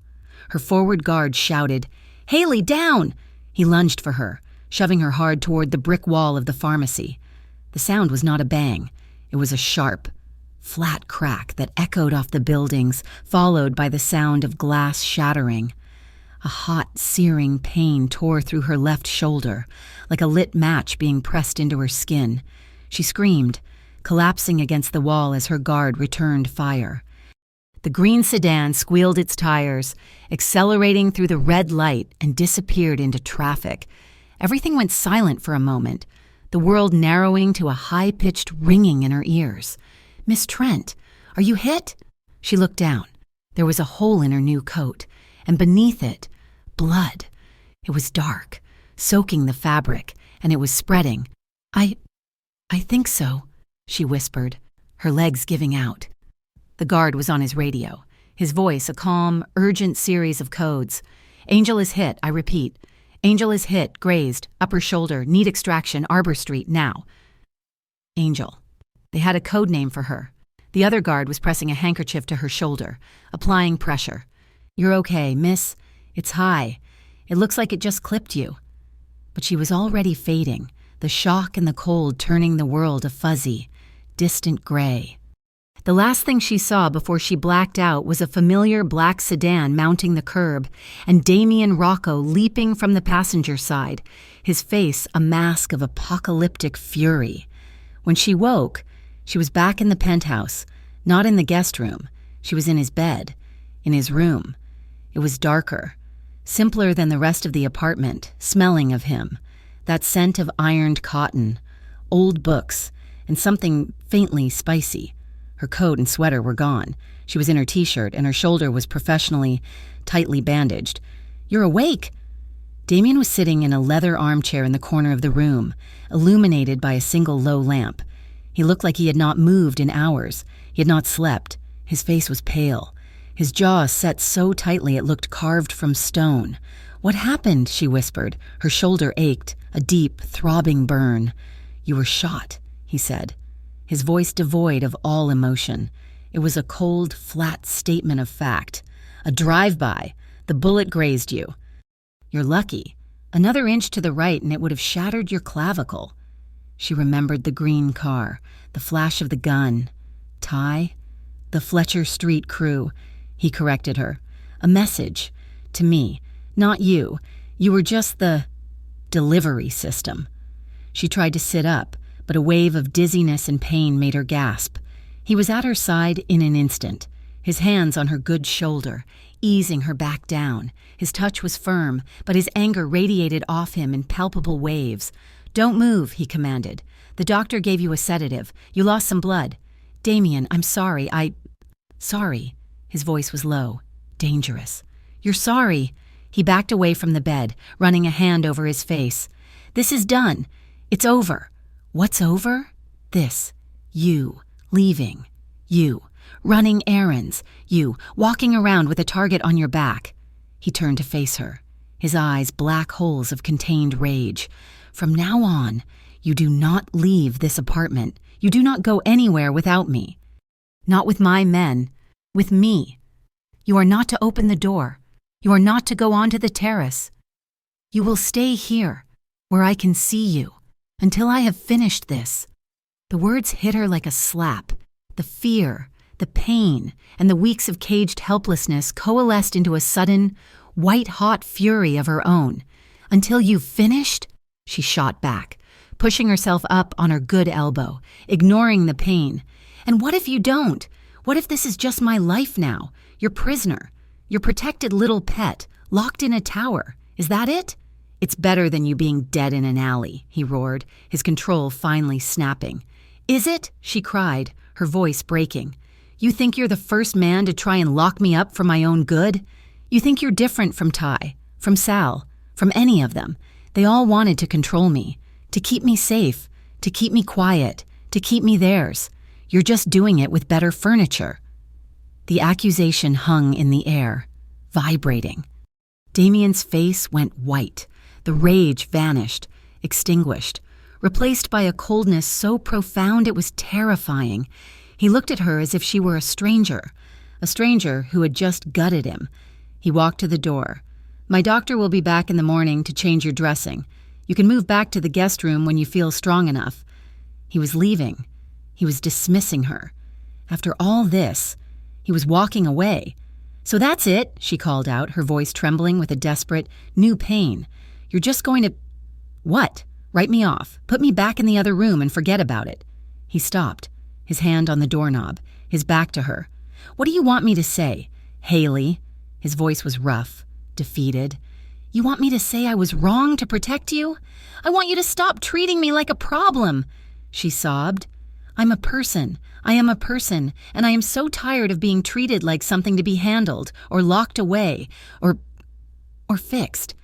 Her forward guard shouted, "Haley, down!" He lunged for her, shoving her hard toward the brick wall of the pharmacy. The sound was not a bang. It was a sharp, flat crack that echoed off the buildings, followed by the sound of glass shattering. A hot, searing pain tore through her left shoulder, like a lit match being pressed into her skin. She screamed, collapsing against the wall as her guard returned fire. The green sedan squealed its tires, accelerating through the red light and disappeared into traffic. Everything went silent for a moment, the world narrowing to a high-pitched ringing in her ears. "Miss Trent, are you hit?" She looked down. There was a hole in her new coat, and beneath it, blood. It was dark, soaking the fabric, and it was spreading. I think so," she whispered, her legs giving out. The guard was on his radio, his voice a calm, urgent series of codes. "Angel is hit, I repeat. Angel is hit, grazed, upper shoulder, need extraction, Arbor Street, now." Angel. They had a code name for her. The other guard was pressing a handkerchief to her shoulder, applying pressure. "You're okay, miss. It's high. It looks like it just clipped you." But she was already fading, the shock and the cold turning the world a fuzzy, distant gray. The last thing she saw before she blacked out was a familiar black sedan mounting the curb, and Damien Rocco leaping from the passenger side, his face a mask of apocalyptic fury. When she woke, she was back in the penthouse, not in the guest room. She was in his bed, in his room. It was darker, simpler than the rest of the apartment, smelling of him, that scent of ironed cotton, old books, and something faintly spicy. Her coat and sweater were gone. She was in her t-shirt, and her shoulder was professionally, tightly bandaged. "You're awake!" Damien was sitting in a leather armchair in the corner of the room, illuminated by a single low lamp. He looked like he had not moved in hours. He had not slept. His face was pale. His jaw set so tightly it looked carved from stone. "What happened?" she whispered. Her shoulder ached, a deep, throbbing burn. "You were shot," he said, his voice devoid of all emotion. It was a cold, flat statement of fact. "A drive-by. The bullet grazed you." "You're lucky. Another inch to the right and it would have shattered your clavicle." She remembered the green car, the flash of the gun. "Ty?" "The Fletcher Street crew." He corrected her. "A message. To me. Not you. You were just the delivery system." She tried to sit up, but a wave of dizziness and pain made her gasp. He was at her side in an instant, his hands on her good shoulder, easing her back down. His touch was firm, but his anger radiated off him in palpable waves. "Don't move," he commanded. "The doctor gave you a sedative. You lost some blood." "Damien, I'm sorry. Sorry." His voice was low, dangerous. "You're sorry." He backed away from the bed, running a hand over his face. "This is done. It's over." "What's over?" "This. You. Leaving. You. Running errands. You. Walking around with a target on your back." He turned to face her, his eyes black holes of contained rage. "From now on, you do not leave this apartment. You do not go anywhere without me. Not with my men. With me. You are not to open the door. You are not to go onto the terrace. You will stay here, where I can see you, until I have finished this." The words hit her like a slap. The fear, the pain, and the weeks of caged helplessness coalesced into a sudden, white-hot fury of her own. "Until you've finished?" She shot back, pushing herself up on her good elbow, ignoring the pain. "And what if you don't? What if this is just my life now? Your prisoner, your protected little pet, locked in a tower. Is that it?" "It's better than you being dead in an alley," he roared, his control finally snapping. "Is it?" she cried, her voice breaking. "You think you're the first man to try and lock me up for my own good? You think you're different from Ty, from Sal, from any of them. They all wanted to control me, to keep me safe, to keep me quiet, to keep me theirs. You're just doing it with better furniture." The accusation hung in the air, vibrating. Damien's face went white. The rage vanished, extinguished, replaced by a coldness so profound it was terrifying. He looked at her as if she were a stranger who had just gutted him. He walked to the door. "My doctor will be back in the morning to change your dressing. You can move back to the guest room when you feel strong enough." He was leaving. He was dismissing her. After all this, he was walking away. "So that's it," she called out, her voice trembling with a desperate, new pain. "You're just going to—" "What? Write me off. Put me back in the other room and forget about it." He stopped, his hand on the doorknob, his back to her. "What do you want me to say? Haley?" His voice was rough, defeated. "You want me to say I was wrong to protect you? I want you to stop treating me like a problem," she sobbed. "I'm a person. I am a person, and I am so tired of being treated like something to be handled, or locked away, or fixed."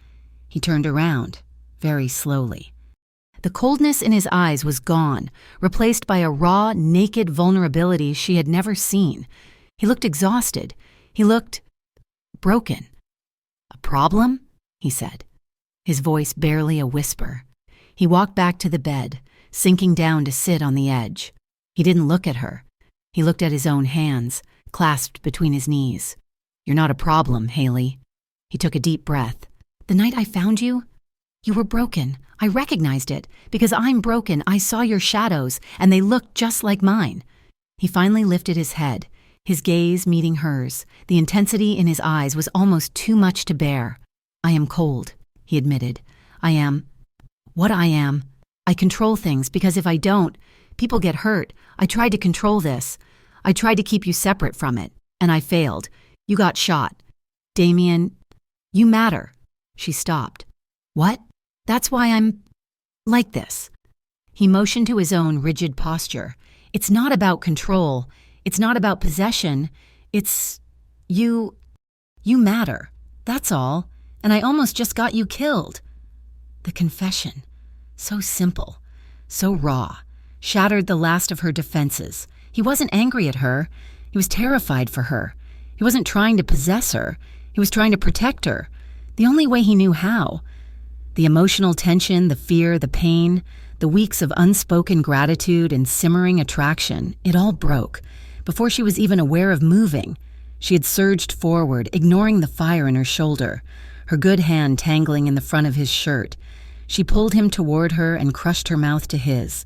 He turned around, very slowly. The coldness in his eyes was gone, replaced by a raw, naked vulnerability she had never seen. He looked exhausted. He looked broken. "A problem?" he said, his voice barely a whisper. He walked back to the bed, sinking down to sit on the edge. He didn't look at her. He looked at his own hands, clasped between his knees. "You're not a problem, Haley." He took a deep breath. "The night I found you, you were broken. I recognized it. Because I'm broken, I saw your shadows, and they looked just like mine." He finally lifted his head, his gaze meeting hers. The intensity in his eyes was almost too much to bear. "I am cold," he admitted. "I am what I am. I control things because if I don't, people get hurt. I tried to control this. I tried to keep you separate from it, and I failed. You got shot. Damien, you matter." She stopped. "What? That's why I'm like this." He motioned to his own rigid posture. "It's not about control. It's not about possession. It's you matter. That's all. And I almost just got you killed." The confession, so simple, so raw, shattered the last of her defenses. He wasn't angry at her. He was terrified for her. He wasn't trying to possess her. He was trying to protect her, the only way he knew how. The emotional tension, the fear, the pain, the weeks of unspoken gratitude and simmering attraction, it all broke. Before she was even aware of moving, she had surged forward, ignoring the fire in her shoulder, her good hand tangling in the front of his shirt. She pulled him toward her and crushed her mouth to his.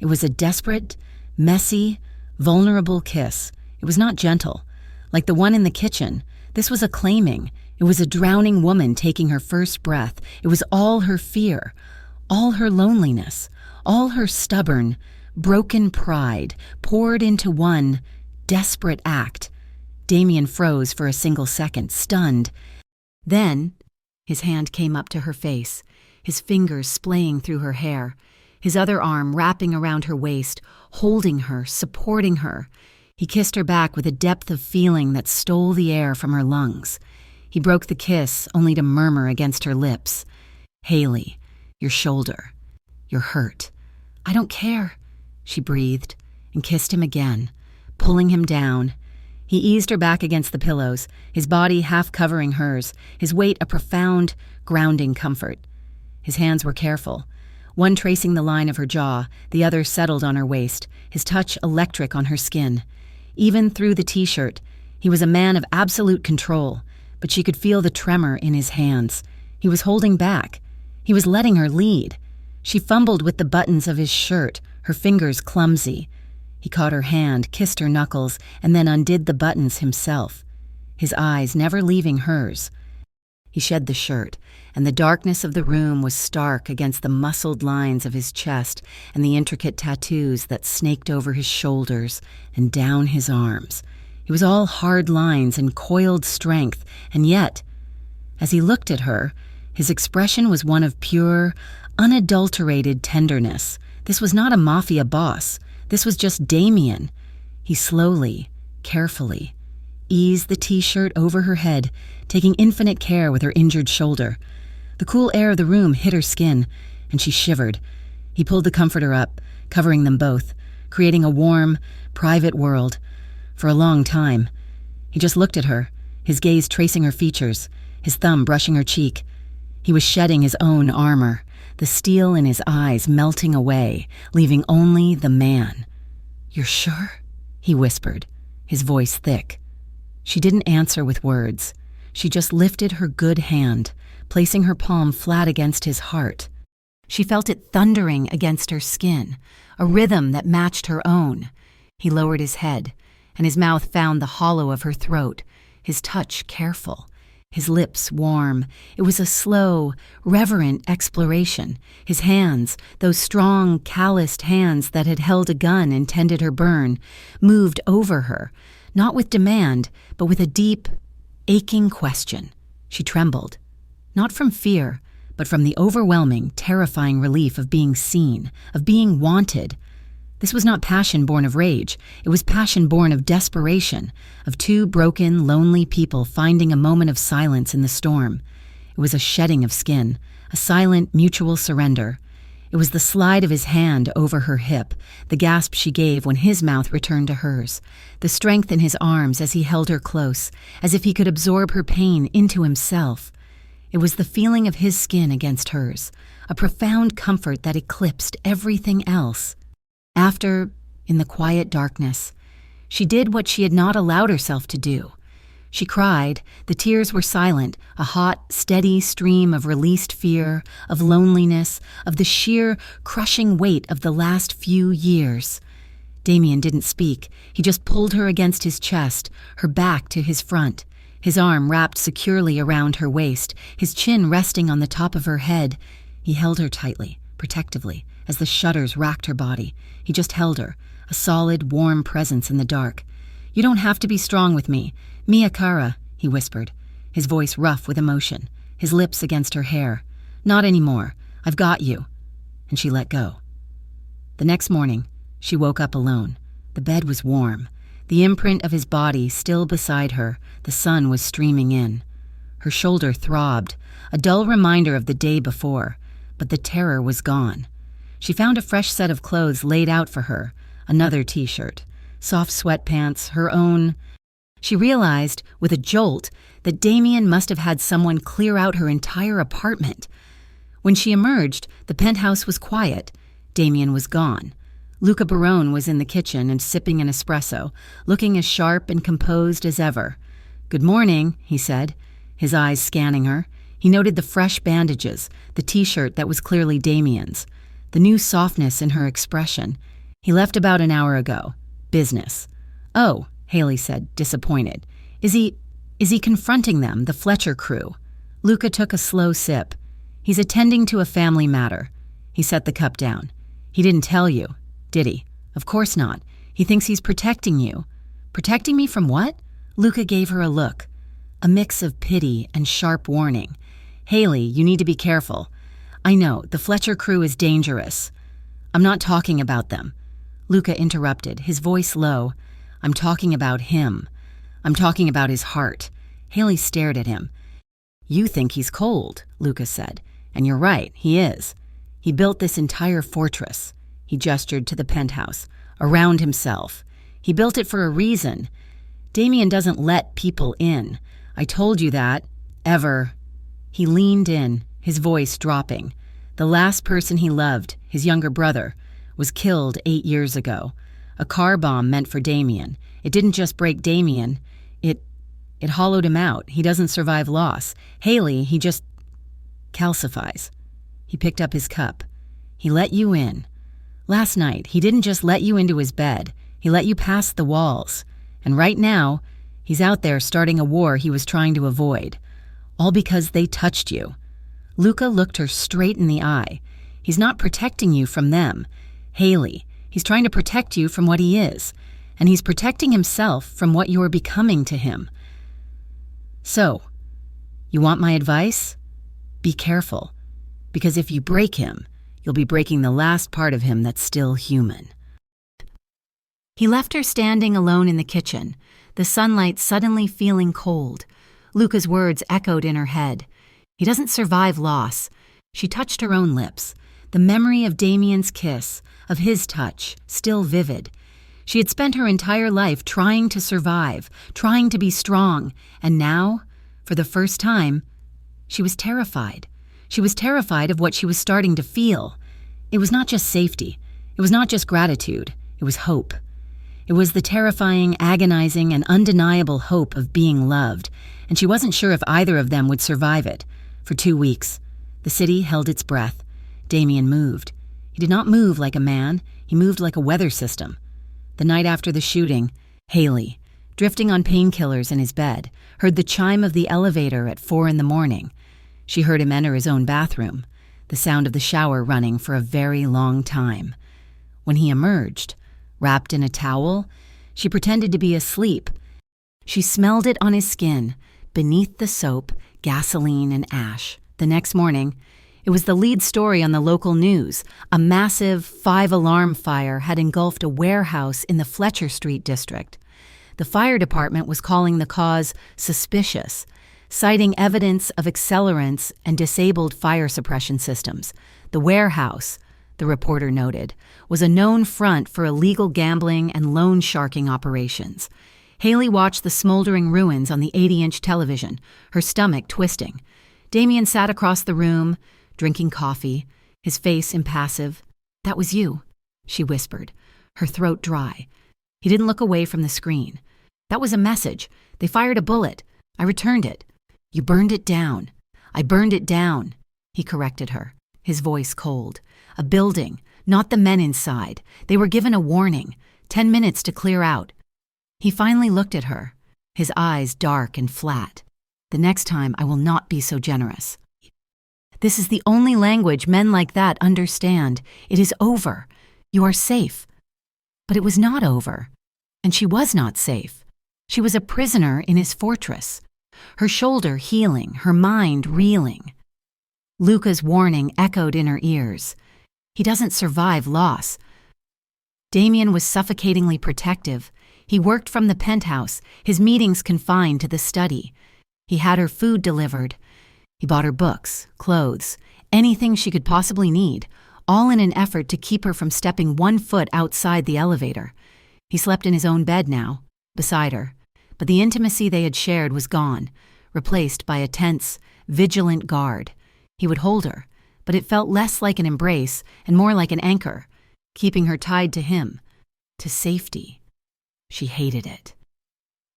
It was a desperate, messy, vulnerable kiss. It was not gentle. Like the one in the kitchen, this was a claiming. It was a drowning woman taking her first breath. It was all her fear, all her loneliness, All her stubborn, broken pride poured into one desperate act. Damien froze for a single second, stunned. Then, his hand came up to her face, his fingers splaying through her hair, his other arm wrapping around her waist, holding her, supporting her. He kissed her back with a depth of feeling that stole the air from her lungs. He broke the kiss, only to murmur against her lips, "Haley, your shoulder. You're hurt." "I don't care," she breathed, and kissed him again, pulling him down. He eased her back against the pillows, his body half covering hers, his weight a profound, grounding comfort. His hands were careful, one tracing the line of her jaw, the other settled on her waist, his touch electric on her skin. Even through the t-shirt, he was a man of absolute control, but she could feel the tremor in his hands. He was holding back. He was letting her lead. She fumbled with the buttons of his shirt, her fingers clumsy. He caught her hand, kissed her knuckles, and then undid the buttons himself, his eyes never leaving hers. He shed the shirt, and the darkness of the room was stark against the muscled lines of his chest and the intricate tattoos that snaked over his shoulders and down his arms. It was all hard lines and coiled strength, and yet, as he looked at her, his expression was one of pure, unadulterated tenderness. This was not a mafia boss. This was just Damien. He slowly, carefully, eased the t-shirt over her head, taking infinite care with her injured shoulder. The cool air of the room hit her skin, and she shivered. He pulled the comforter up, covering them both, creating a warm, private world. For a long time, he just looked at her, his gaze tracing her features, his thumb brushing her cheek. He was shedding his own armor, the steel in his eyes melting away, leaving only the man. "You're sure?" he whispered, his voice thick. She didn't answer with words. She just lifted her good hand, placing her palm flat against his heart. She felt it thundering against her skin, a rhythm that matched her own. He lowered his head, and his mouth found the hollow of her throat, his touch careful, his lips warm. It was a slow, reverent exploration. His hands, those strong, calloused hands that had held a gun and tended her burn, moved over her, not with demand, but with a deep, aching question. She trembled, not from fear, but from the overwhelming, terrifying relief of being seen, of being wanted. This was not passion born of rage. It was passion born of desperation, of two broken, lonely people finding a moment of silence in the storm. It was a shedding of skin, a silent, mutual surrender. It was the slide of his hand over her hip, the gasp she gave when his mouth returned to hers, the strength in his arms as he held her close, as if he could absorb her pain into himself. It was the feeling of his skin against hers, a profound comfort that eclipsed everything else. After, in the quiet darkness, she did what she had not allowed herself to do. She cried. The tears were silent, a hot, steady stream of released fear, of loneliness, of the sheer, crushing weight of the last few years. Damien didn't speak. He just pulled her against his chest, her back to his front, his arm wrapped securely around her waist, his chin resting on the top of her head. He held her tightly, protectively, as the shudders racked her body. He just held her, a solid, warm presence in the dark. "You don't have to be strong with me. Mia cara," he whispered, his voice rough with emotion, his lips against her hair. "Not anymore. I've got you." And she let go. The next morning, she woke up alone. The bed was warm. The imprint of his body still beside her, the sun was streaming in. Her shoulder throbbed, a dull reminder of the day before, but the terror was gone. She found a fresh set of clothes laid out for her, another t-shirt, soft sweatpants, her own. She realized, with a jolt, that Damien must have had someone clear out her entire apartment. When she emerged, the penthouse was quiet. Damien was gone. Luca Barone was in the kitchen and sipping an espresso, looking as sharp and composed as ever. "Good morning," he said, his eyes scanning her. He noted the fresh bandages, the t-shirt that was clearly Damien's, the new softness in her expression. "He left about an hour ago. Business." "Oh," Haley said, disappointed. Is he confronting them, the Fletcher crew?" Luca took a slow sip. "He's attending to a family matter." He set the cup down. He didn't tell you, did he? Of course not. He thinks he's protecting you. Protecting me from what? Luca gave her a look, a mix of pity and sharp warning. Haley, you need to be careful. I know, the Fletcher crew is dangerous. I'm not talking about them. Luca interrupted, his voice low. I'm talking about him. I'm talking about his heart. Haley stared at him. You think he's cold, Luca said. And you're right, he is. He built this entire fortress. He gestured to the penthouse, around himself. He built it for a reason. Damien doesn't let people in. I told you that. Ever. He leaned in, his voice dropping. The last person he loved, his younger brother, was killed 8 years ago. A car bomb meant for Damien. It didn't just break Damien. It hollowed him out. He doesn't survive loss. Haley, he just calcifies. He picked up his cup. He let you in. Last night, he didn't just let you into his bed. He let you past the walls. And right now, he's out there starting a war he was trying to avoid. All because they touched you. Luca looked her straight in the eye. He's not protecting you from them. Haley, he's trying to protect you from what he is. And he's protecting himself from what you're becoming to him. So, you want my advice? Be careful. Because if you break him, you'll be breaking the last part of him that's still human. He left her standing alone in the kitchen, the sunlight suddenly feeling cold. Luca's words echoed in her head. He doesn't survive loss. She touched her own lips, the memory of Damien's kiss, of his touch, still vivid. She had spent her entire life trying to survive, trying to be strong, and now, for the first time, she was terrified. She was terrified of what she was starting to feel. It was not just safety. It was not just gratitude. It was hope. It was the terrifying, agonizing, and undeniable hope of being loved, and she wasn't sure if either of them would survive it. For 2 weeks, the city held its breath. Damien moved. He did not move like a man. He moved like a weather system. The night after the shooting, Haley, drifting on painkillers in his bed, heard the chime of the elevator at 4 a.m. She heard him enter his own bathroom, the sound of the shower running for a very long time. When he emerged, wrapped in a towel, she pretended to be asleep. She smelled it on his skin, beneath the soap, gasoline, and ash. The next morning, it was the lead story on the local news. A massive 5-alarm fire had engulfed a warehouse in the Fletcher Street district. The fire department was calling the cause suspicious, citing evidence of accelerants and disabled fire suppression systems. The warehouse, the reporter noted, was a known front for illegal gambling and loan sharking operations. Haley watched the smoldering ruins on the 80-inch television, her stomach twisting. Damien sat across the room, drinking coffee, his face impassive. "That was you," she whispered, her throat dry. He didn't look away from the screen. "That was a message. They fired a bullet. I returned it." "You burned it down." "I burned it down," he corrected her, his voice cold. "A building, not the men inside. They were given a warning, 10 minutes to clear out." He finally looked at her, his eyes dark and flat. "The next time I will not be so generous. This is the only language men like that understand. It is over. You are safe." But it was not over, and she was not safe. She was a prisoner in his fortress, her shoulder healing, her mind reeling. Luca's warning echoed in her ears. He doesn't survive loss. Damien was suffocatingly protective. He worked from the penthouse, his meetings confined to the study. He had her food delivered. He bought her books, clothes, anything she could possibly need, all in an effort to keep her from stepping 1 foot outside the elevator. He slept in his own bed now, beside her, but the intimacy they had shared was gone, replaced by a tense, vigilant guard. He would hold her, but it felt less like an embrace and more like an anchor, keeping her tied to him, to safety. She hated it.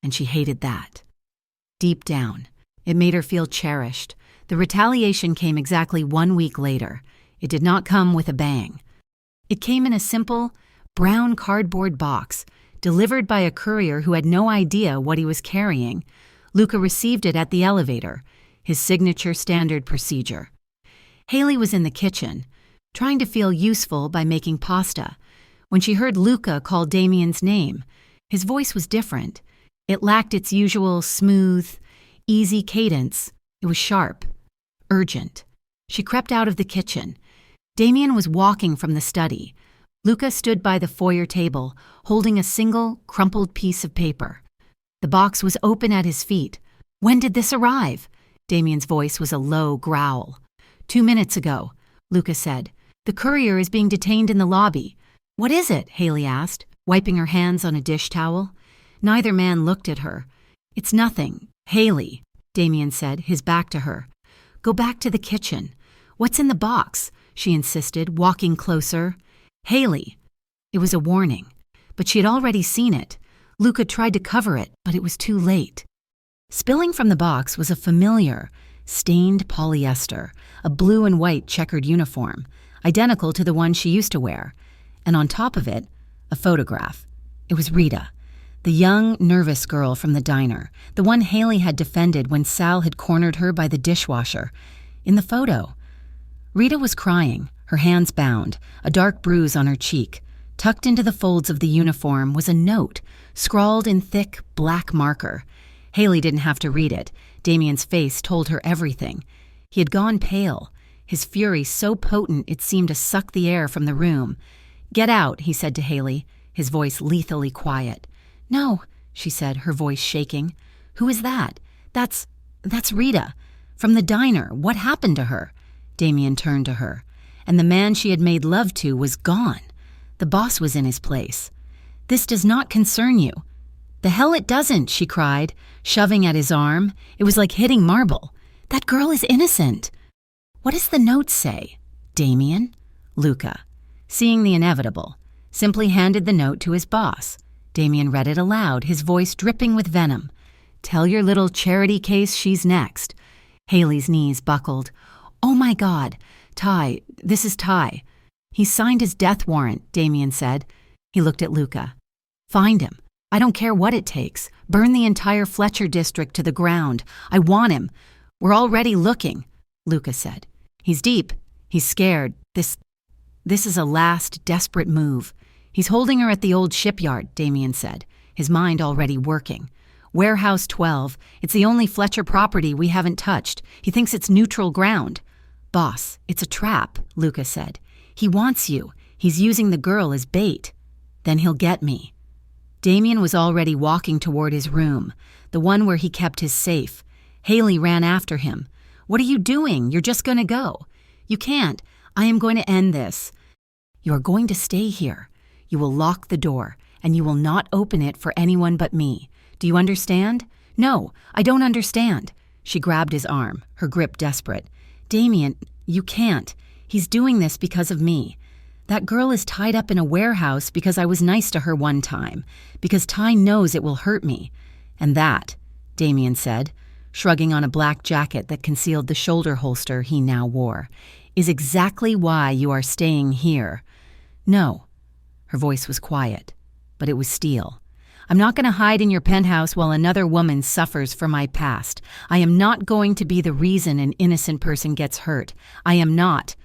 And she hated that. Deep down, it made her feel cherished. The retaliation came exactly 1 week later. It did not come with a bang. It came in a simple, brown cardboard box, delivered by a courier who had no idea what he was carrying. Luca received it at the elevator, his signature standard procedure. Haley was in the kitchen. trying to feel useful by making pasta. When she heard Luca call Damien's name, his voice was different. It lacked its usual smooth, easy cadence. It was sharp, urgent. She crept out of the kitchen. Damien was walking from the study. Luca stood by the foyer table, holding a single, crumpled piece of paper. The box was open at his feet. "When did this arrive?" Damien's voice was a low growl. 2 minutes ago, Luca said. "The courier is being detained in the lobby." "What is it?" Haley asked, wiping her hands on a dish towel. Neither man looked at her. "It's nothing, Haley," Damien said, his back to her. "Go back to the kitchen." "What's in the box?" she insisted, walking closer. "Haley." It was a warning, but she had already seen it. Luca tried to cover it, but it was too late. Spilling from the box was a familiar, stained polyester, a blue and white checkered uniform, identical to the one she used to wear, and on top of it, a photograph. It was Rita, the young, nervous girl from the diner, the one Haley had defended when Sal had cornered her by the dishwasher. In the photo, Rita was crying, her hands bound, a dark bruise on her cheek. Tucked into the folds of the uniform was a note, scrawled in thick, black marker. Haley didn't have to read it. Damien's face told her everything. He had gone pale, his fury so potent it seemed to suck the air from the room. "Get out," he said to Haley, his voice lethally quiet. "No," she said, her voice shaking. "Who is that?" That's Rita. From the diner. What happened to her?" Damien turned to her. And the man she had made love to was gone. The boss was in his place. "This does not concern you." "The hell it doesn't," she cried, shoving at his arm. It was like hitting marble. "That girl is innocent." "What does the note say?" "Damien?" Luca, seeing the inevitable, simply handed the note to his boss. Damien read it aloud, his voice dripping with venom. "Tell your little charity case she's next." Haley's knees buckled. "Oh my God, Ty, this is Ty." "He signed his death warrant," Damien said. He looked at Luca. "Find him. I don't care what it takes. Burn the entire Fletcher district to the ground. I want him. We're already looking," Luca said. "He's deep. He's scared. This is a last, desperate move." "He's holding her at the old shipyard," Damien said, his mind already working. "Warehouse 12. It's the only Fletcher property we haven't touched. He thinks it's neutral ground." "Boss, it's a trap," Luca said. "He wants you. He's using the girl as bait. Then he'll get me." Damien was already walking toward his room, the one where he kept his safe. Haley ran after him. "What are you doing? You're just going to go." "You can't. I am going to end this." "You are going to stay here. You will lock the door, and you will not open it for anyone but me. Do you understand?" "No, I don't understand." She grabbed his arm, her grip desperate. "Damien, you can't. He's doing this because of me. That girl is tied up in a warehouse because I was nice to her one time, because Ty knows it will hurt me. And that," Damien said, shrugging on a black jacket that concealed the shoulder holster he now wore, "is exactly why you are staying here." "No." Her voice was quiet, but it was steel. "I'm not going to hide in your penthouse while another woman suffers for my past. I am not going to be the reason an innocent person gets hurt. I am not.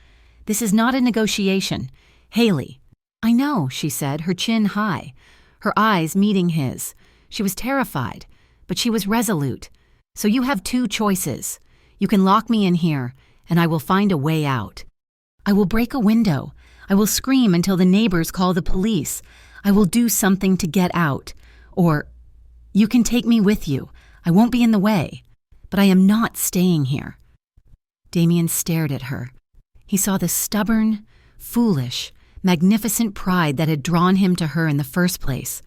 This is not a negotiation. Haley." "I know," she said, her chin high, her eyes meeting his. She was terrified, but she was resolute. "So you have two choices. You can lock me in here, and I will find a way out. I will break a window. I will scream until the neighbors call the police. I will do something to get out. Or, you can take me with you. I won't be in the way. But I am not staying here." Damien stared at her. He saw the stubborn, foolish, magnificent pride that had drawn him to her in the first place.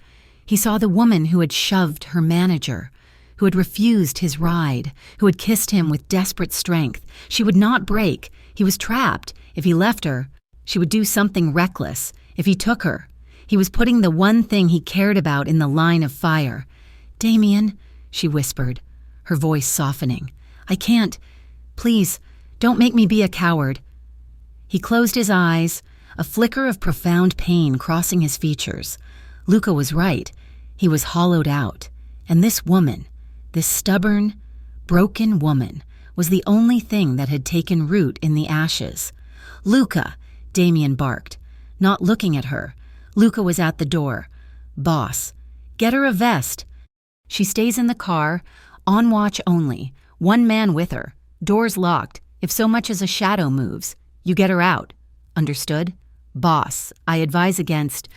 He saw the woman who had shoved her manager, who had refused his ride, who had kissed him with desperate strength. She would not break. He was trapped. If he left her, she would do something reckless. If he took her, he was putting the one thing he cared about in the line of fire. "Damien," she whispered, her voice softening. "I can't. Please, don't make me be a coward." He closed his eyes, a flicker of profound pain crossing his features. Luca was right. He was hollowed out. And this woman, this stubborn, broken woman, was the only thing that had taken root in the ashes. "Luca!" Damien barked, not looking at her. Luca was at the door. "Boss, get her a vest." "She stays in the car, on watch only. One man with her. Doors locked. If so much as a shadow moves, you get her out. Understood?" "Boss, I advise against—"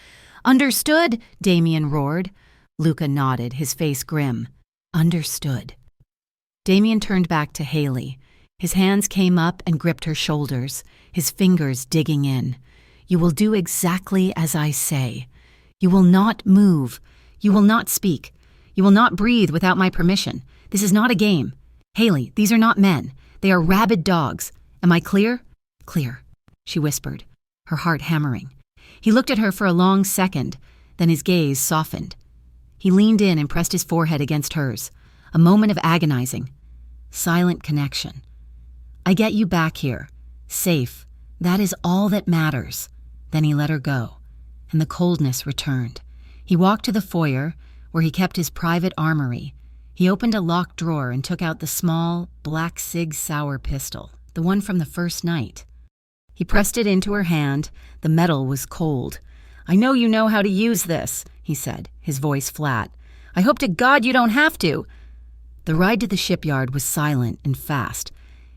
"Understood," Damien roared. Luca nodded, his face grim. "Understood." Damien turned back to Haley. His hands came up and gripped her shoulders, his fingers digging in. "You will do exactly as I say. You will not move. You will not speak. You will not breathe without my permission. This is not a game. Haley, these are not men. They are rabid dogs. Am I clear?" "Clear," she whispered, her heart hammering. He looked at her for a long second, then his gaze softened. He leaned in and pressed his forehead against hers. A moment of agonizing, silent connection. "I get you back here, safe. That is all that matters." Then he let her go, and the coldness returned. He walked to the foyer, where he kept his private armory. He opened a locked drawer and took out the small, black Sig Sauer pistol, the one from the first night. He pressed it into her hand. The metal was cold. "I know you know how to use this," he said, his voice flat. "I hope to God you don't have to." The ride to the shipyard was silent and fast.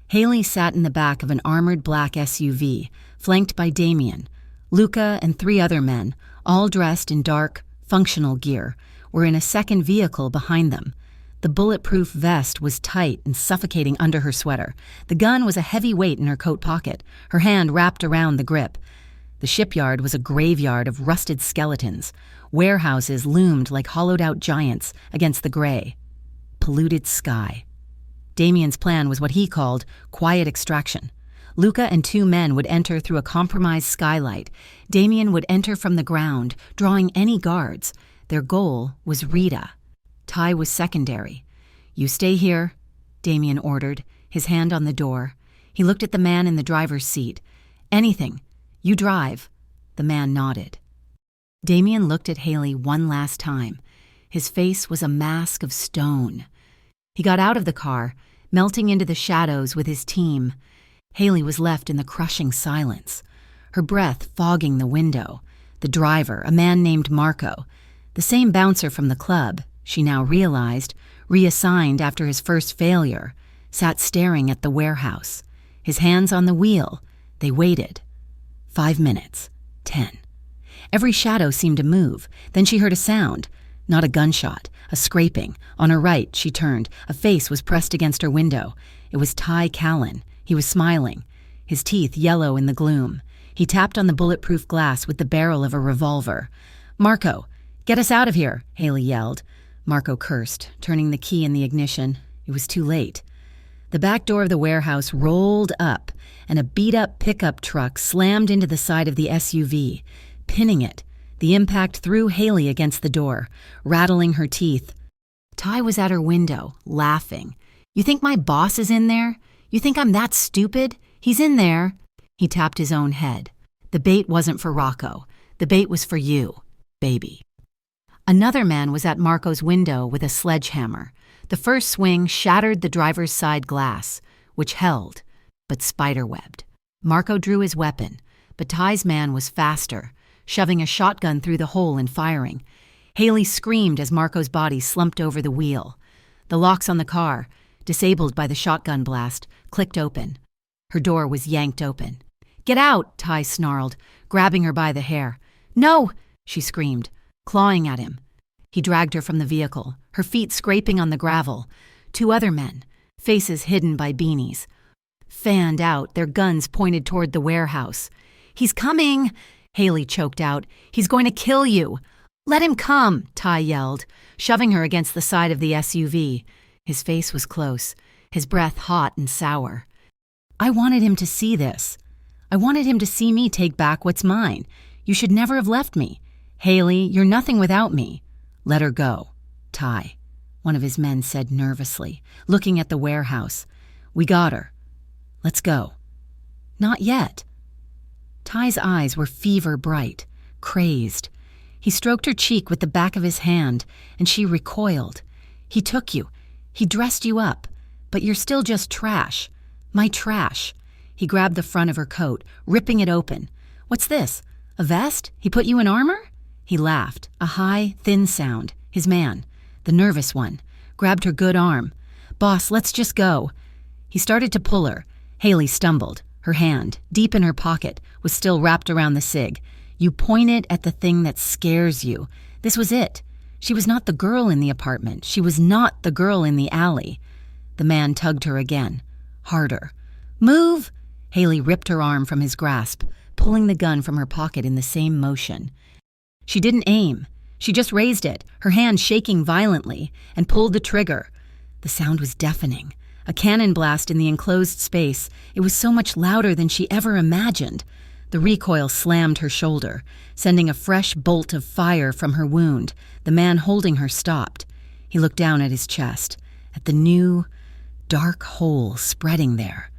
Haley sat in the back of an armored black SUV, flanked by Damien. Luca and 3 other men, all dressed in dark, functional gear, were in a second vehicle behind them. The bulletproof vest was tight and suffocating under her sweater. The gun was a heavy weight in her coat pocket, her hand wrapped around the grip. The shipyard was a graveyard of rusted skeletons. Warehouses loomed like hollowed-out giants against the gray, polluted sky. Damien's plan was what he called quiet extraction. Luca and 2 men would enter through a compromised skylight. Damien would enter from the ground, drawing any guards. Their goal was Rita. Ty was secondary. "You stay here," Damien ordered, his hand on the door. He looked at the man in the driver's seat. "Anything. You drive." The man nodded. Damien looked at Haley one last time. His face was a mask of stone. He got out of the car, melting into the shadows with his team. Haley was left in the crushing silence, her breath fogging the window. The driver, a man named Marco, the same bouncer from the club, she now realized, reassigned after his first failure, sat staring at the warehouse, his hands on the wheel. They waited. 5 minutes. 10. Every shadow seemed to move. Then she heard a sound. Not a gunshot, a scraping. On her right, she turned. A face was pressed against her window. It was Ty Callan. He was smiling, his teeth yellow in the gloom. He tapped on the bulletproof glass with the barrel of a revolver. "Marco, get us out of here," Haley yelled. Marco cursed, turning the key in the ignition. It was too late. The back door of the warehouse rolled up, and a beat-up pickup truck slammed into the side of the SUV, pinning it. The impact threw Haley against the door, rattling her teeth. Ty was at her window, laughing. "You think my boss is in there? You think I'm that stupid? He's in there." He tapped his own head. "The bait wasn't for Rocco. The bait was for you, baby." Another man was at Marco's window with a sledgehammer. The first swing shattered the driver's side glass, which held, but spiderwebbed. Marco drew his weapon, but Ty's man was faster, shoving a shotgun through the hole and firing. Haley screamed as Marco's body slumped over the wheel. The locks on the car, disabled by the shotgun blast, clicked open. Her door was yanked open. "Get out!" Ty snarled, grabbing her by the hair. "No!" she screamed, clawing at him. He dragged her from the vehicle, her feet scraping on the gravel. 2 other men, faces hidden by beanies, fanned out, their guns pointed toward the warehouse. "He's coming!" Haley choked out. "He's going to kill you!" "Let him come!" Ty yelled, shoving her against the side of the SUV. His face was close, his breath hot and sour. "I wanted him to see this. I wanted him to see me take back what's mine. You should never have left me. Haley, you're nothing without me." "Let her go, Ty," one of his men said nervously, looking at the warehouse. "We got her. Let's go." "Not yet." Ty's eyes were fever bright, crazed. He stroked her cheek with the back of his hand, and she recoiled. "He took you. He dressed you up. But you're still just trash. My trash." He grabbed the front of her coat, ripping it open. "What's this? A vest? He put you in armor?" He laughed, a high, thin sound. His man, the nervous one, grabbed her good arm. "Boss, let's just go." He started to pull her. Haley stumbled. Her hand, deep in her pocket, was still wrapped around the cig. You point it at the thing that scares you. This was it. She was not the girl in the apartment. She was not the girl in the alley. The man tugged her again. Harder. "Move!" Haley ripped her arm from his grasp, pulling the gun from her pocket in the same motion. She didn't aim. She just raised it, her hand shaking violently, and pulled the trigger. The sound was deafening. A cannon blast in the enclosed space. It was so much louder than she ever imagined. The recoil slammed her shoulder, sending a fresh bolt of fire from her wound. The man holding her stopped. He looked down at his chest, at the new, dark hole spreading there.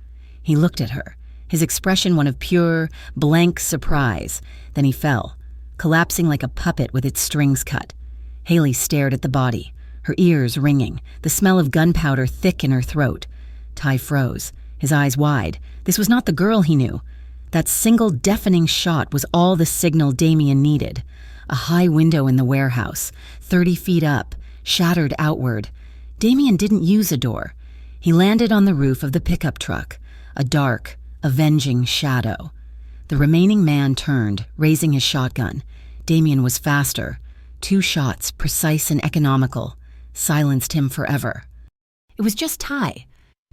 He looked at her, his expression one of pure, blank surprise. Then he fell, collapsing like a puppet with its strings cut. Haley stared at the body, her ears ringing, the smell of gunpowder thick in her throat. Ty froze, his eyes wide. This was not the girl he knew. That single deafening shot was all the signal Damien needed. A high window in the warehouse, 30 feet up, shattered outward. Damien didn't use a door. He landed on the roof of the pickup truck, a dark, avenging shadow. The remaining man turned, raising his shotgun. Damien was faster. 2 shots, precise and economical, silenced him forever. It was just Ty.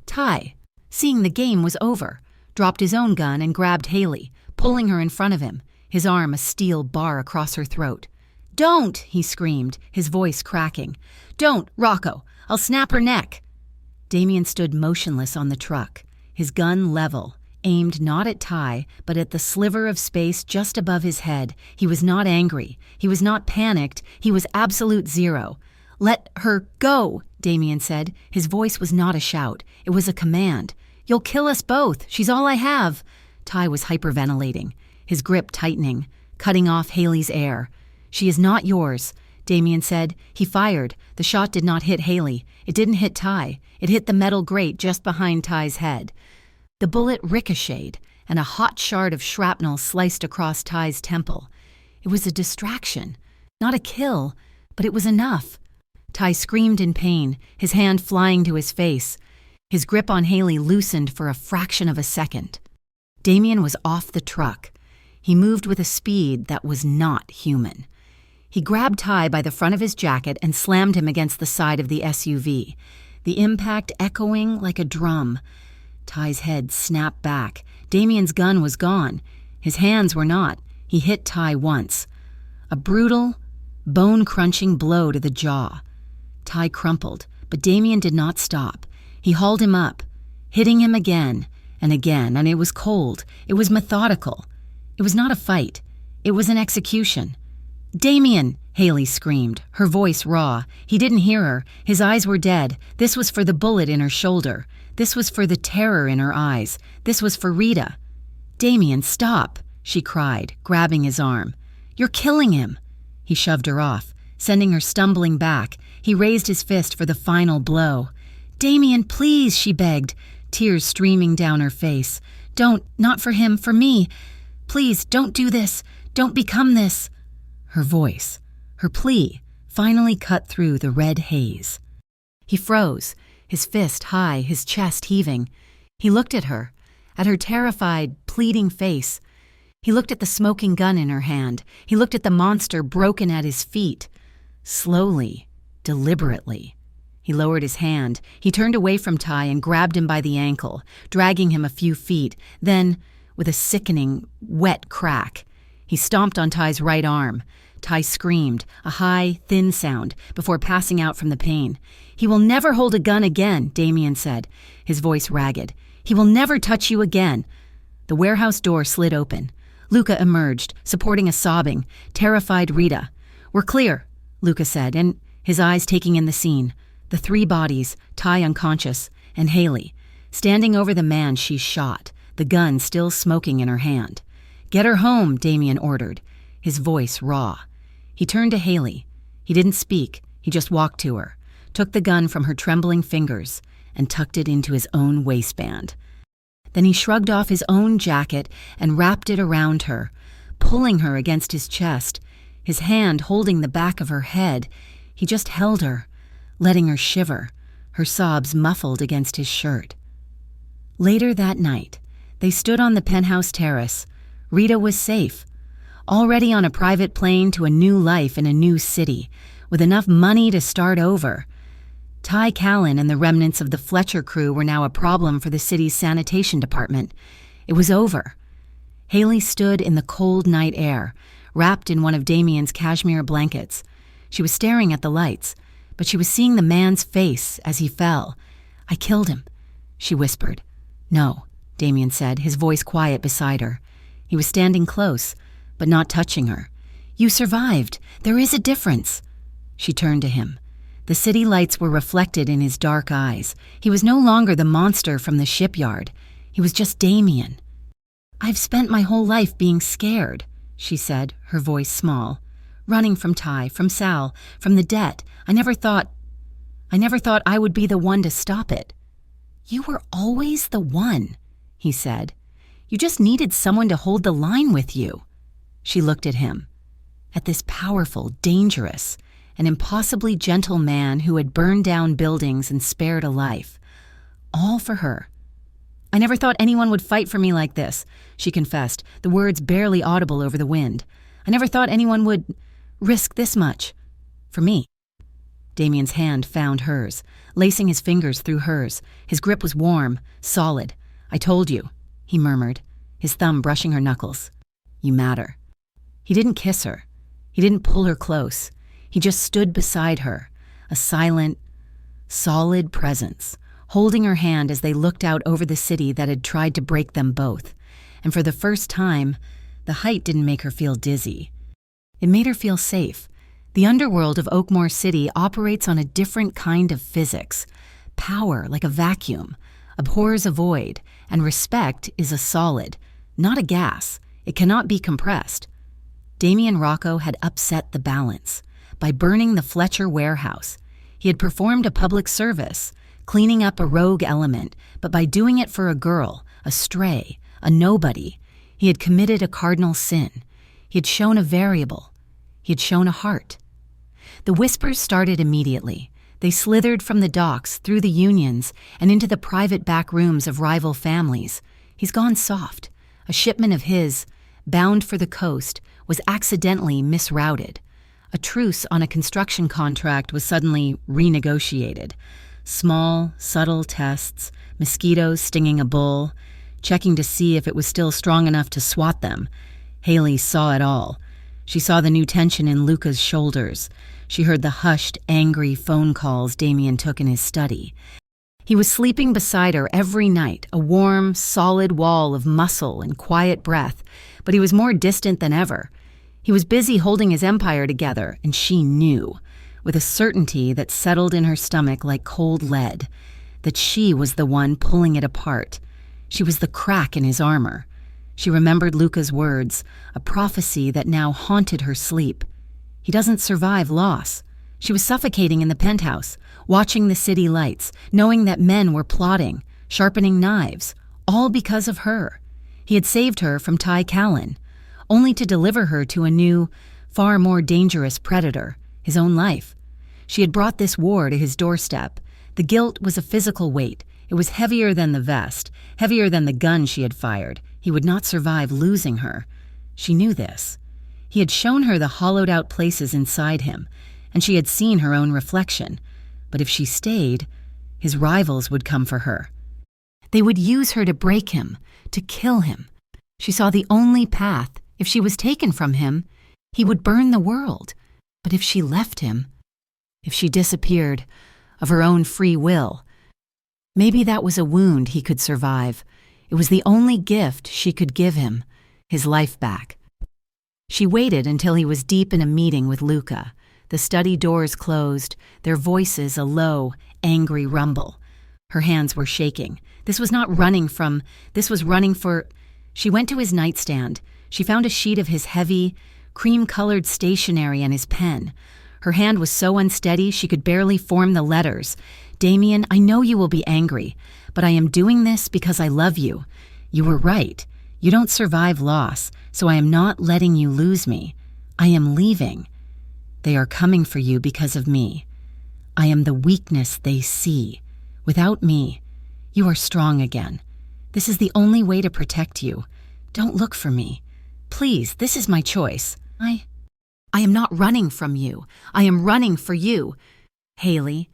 Ty, seeing the game was over, dropped his own gun and grabbed Haley, pulling her in front of him, his arm a steel bar across her throat. "Don't!" he screamed, his voice cracking. "Don't, Rocco! I'll snap her neck!" Damien stood motionless on the truck, his gun level, aimed not at Ty, but at the sliver of space just above his head. He was not angry. He was not panicked. He was absolute zero. "Let her go," Damien said. His voice was not a shout. It was a command. "You'll kill us both. She's all I have." Ty was hyperventilating, his grip tightening, cutting off Haley's air. "She is not yours," Damien said. He fired. The shot did not hit Haley. It didn't hit Ty. It hit the metal grate just behind Ty's head. The bullet ricocheted, and a hot shard of shrapnel sliced across Ty's temple. It was a distraction. Not a kill, but it was enough. Ty screamed in pain, his hand flying to his face. His grip on Haley loosened for a fraction of a second. Damien was off the truck. He moved with a speed that was not human. He grabbed Ty by the front of his jacket and slammed him against the side of the SUV, the impact echoing like a drum. Ty's head snapped back. Damien's gun was gone. His hands were not. He hit Ty once. A brutal, bone-crunching blow to the jaw. Ty crumpled, but Damien did not stop. He hauled him up, hitting him again, and it was cold. It was methodical. It was not a fight. It was an execution. "Damien!" Haley screamed, her voice raw. He didn't hear her. His eyes were dead. This was for the bullet in her shoulder. This was for the terror in her eyes. This was for Rita. "Damien, stop!" she cried, grabbing his arm. "You're killing him!" He shoved her off, sending her stumbling back. He raised his fist for the final blow. "Damien, please," she begged, tears streaming down her face. "Don't, not for him, for me. Please, don't do this. Don't become this." Her voice, her plea, finally cut through the red haze. He froze, his fist high, his chest heaving. He looked at her terrified, pleading face. He looked at the smoking gun in her hand. He looked at the monster broken at his feet. Slowly, deliberately. He lowered his hand. He turned away from Ty and grabbed him by the ankle, dragging him a few feet. Then, with a sickening, wet crack, he stomped on Ty's right arm. Ty screamed, a high, thin sound, before passing out from the pain. "He will never hold a gun again," Damien said, his voice ragged. "He will never touch you again." The warehouse door slid open. Luca emerged, supporting a sobbing, terrified Rita. "We're clear," Luca said, and his eyes taking in the scene. The 3 bodies, Ty unconscious, and Haley, standing over the man she shot, the gun still smoking in her hand. "Get her home," Damien ordered, his voice raw. He turned to Haley. He didn't speak. He just walked to her, took the gun from her trembling fingers, and tucked it into his own waistband. Then he shrugged off his own jacket and wrapped it around her, pulling her against his chest, his hand holding the back of her head. He just held her, letting her shiver, her sobs muffled against his shirt. Later that night, they stood on the penthouse terrace. Rita was safe, already on a private plane to a new life in a new city, with enough money to start over. Ty Callan and the remnants of the Fletcher crew were now a problem for the city's sanitation department. It was over. Haley stood in the cold night air, wrapped in one of Damien's cashmere blankets. She was staring at the lights, but she was seeing the man's face as he fell. "I killed him," she whispered. "No," Damien said, his voice quiet beside her. He was standing close, but not touching her. "You survived. There is a difference." She turned to him. The city lights were reflected in his dark eyes. He was no longer the monster from the shipyard. He was just Damien. "I've spent my whole life being scared," she said, her voice small. "Running from Ty, from Sal, from the debt. I never thought I would be the one to stop it." "You were always the one," he said. "You just needed someone to hold the line with you." She looked at him, at this powerful, dangerous, an impossibly gentle man who had burned down buildings and spared a life. All for her. "I never thought anyone would fight for me like this," she confessed, the words barely audible over the wind. "I never thought anyone would risk this much. For me." Damien's hand found hers, lacing his fingers through hers. His grip was warm, solid. "I told you," he murmured, his thumb brushing her knuckles. "You matter." He didn't kiss her. He didn't pull her close. He just stood beside her, a silent, solid presence, holding her hand as they looked out over the city that had tried to break them both. And for the first time, the height didn't make her feel dizzy. It made her feel safe. The underworld of Oakmore City operates on a different kind of physics. Power, like a vacuum, abhors a void, and respect is a solid, not a gas. It cannot be compressed. Damien Rocco had upset the balance. By burning the Fletcher warehouse, he had performed a public service, cleaning up a rogue element, but by doing it for a girl, a stray, a nobody, he had committed a cardinal sin. He had shown a variable. He had shown a heart. The whispers started immediately. They slithered from the docks, through the unions, and into the private back rooms of rival families. "He's gone soft." A shipment of his, bound for the coast, was accidentally misrouted. A truce on a construction contract was suddenly renegotiated. Small, subtle tests, mosquitoes stinging a bull, checking to see if it was still strong enough to swat them. Haley saw it all. She saw the new tension in Luca's shoulders. She heard the hushed, angry phone calls Damien took in his study. He was sleeping beside her every night, a warm, solid wall of muscle and quiet breath, but he was more distant than ever. He was busy holding his empire together, and she knew, with a certainty that settled in her stomach like cold lead, that she was the one pulling it apart. She was the crack in his armor. She remembered Luca's words, a prophecy that now haunted her sleep. He doesn't survive loss. She was suffocating in the penthouse, watching the city lights, knowing that men were plotting, sharpening knives, all because of her. He had saved her from Ty Callan, only to deliver her to a new, far more dangerous predator, his own life. She had brought this war to his doorstep. The guilt was a physical weight. It was heavier than the vest, heavier than the gun she had fired. He would not survive losing her. She knew this. He had shown her the hollowed-out places inside him, and she had seen her own reflection. But if she stayed, his rivals would come for her. They would use her to break him, to kill him. She saw the only path. If she was taken from him, he would burn the world. But if she left him, if she disappeared of her own free will, maybe that was a wound he could survive. It was the only gift she could give him, his life back. She waited until he was deep in a meeting with Luca. The study doors closed, their voices a low, angry rumble. Her hands were shaking. This was running for... She went to his nightstand. She found a sheet of his heavy, cream-colored stationery and his pen. Her hand was so unsteady she could barely form the letters. "Damien, I know you will be angry, but I am doing this because I love you. You were right. You don't survive loss, so I am not letting you lose me. I am leaving. They are coming for you because of me. I am the weakness they see. Without me, you are strong again. This is the only way to protect you. Don't look for me. Please, this is my choice. I am not running from you. I am running for you. Haley.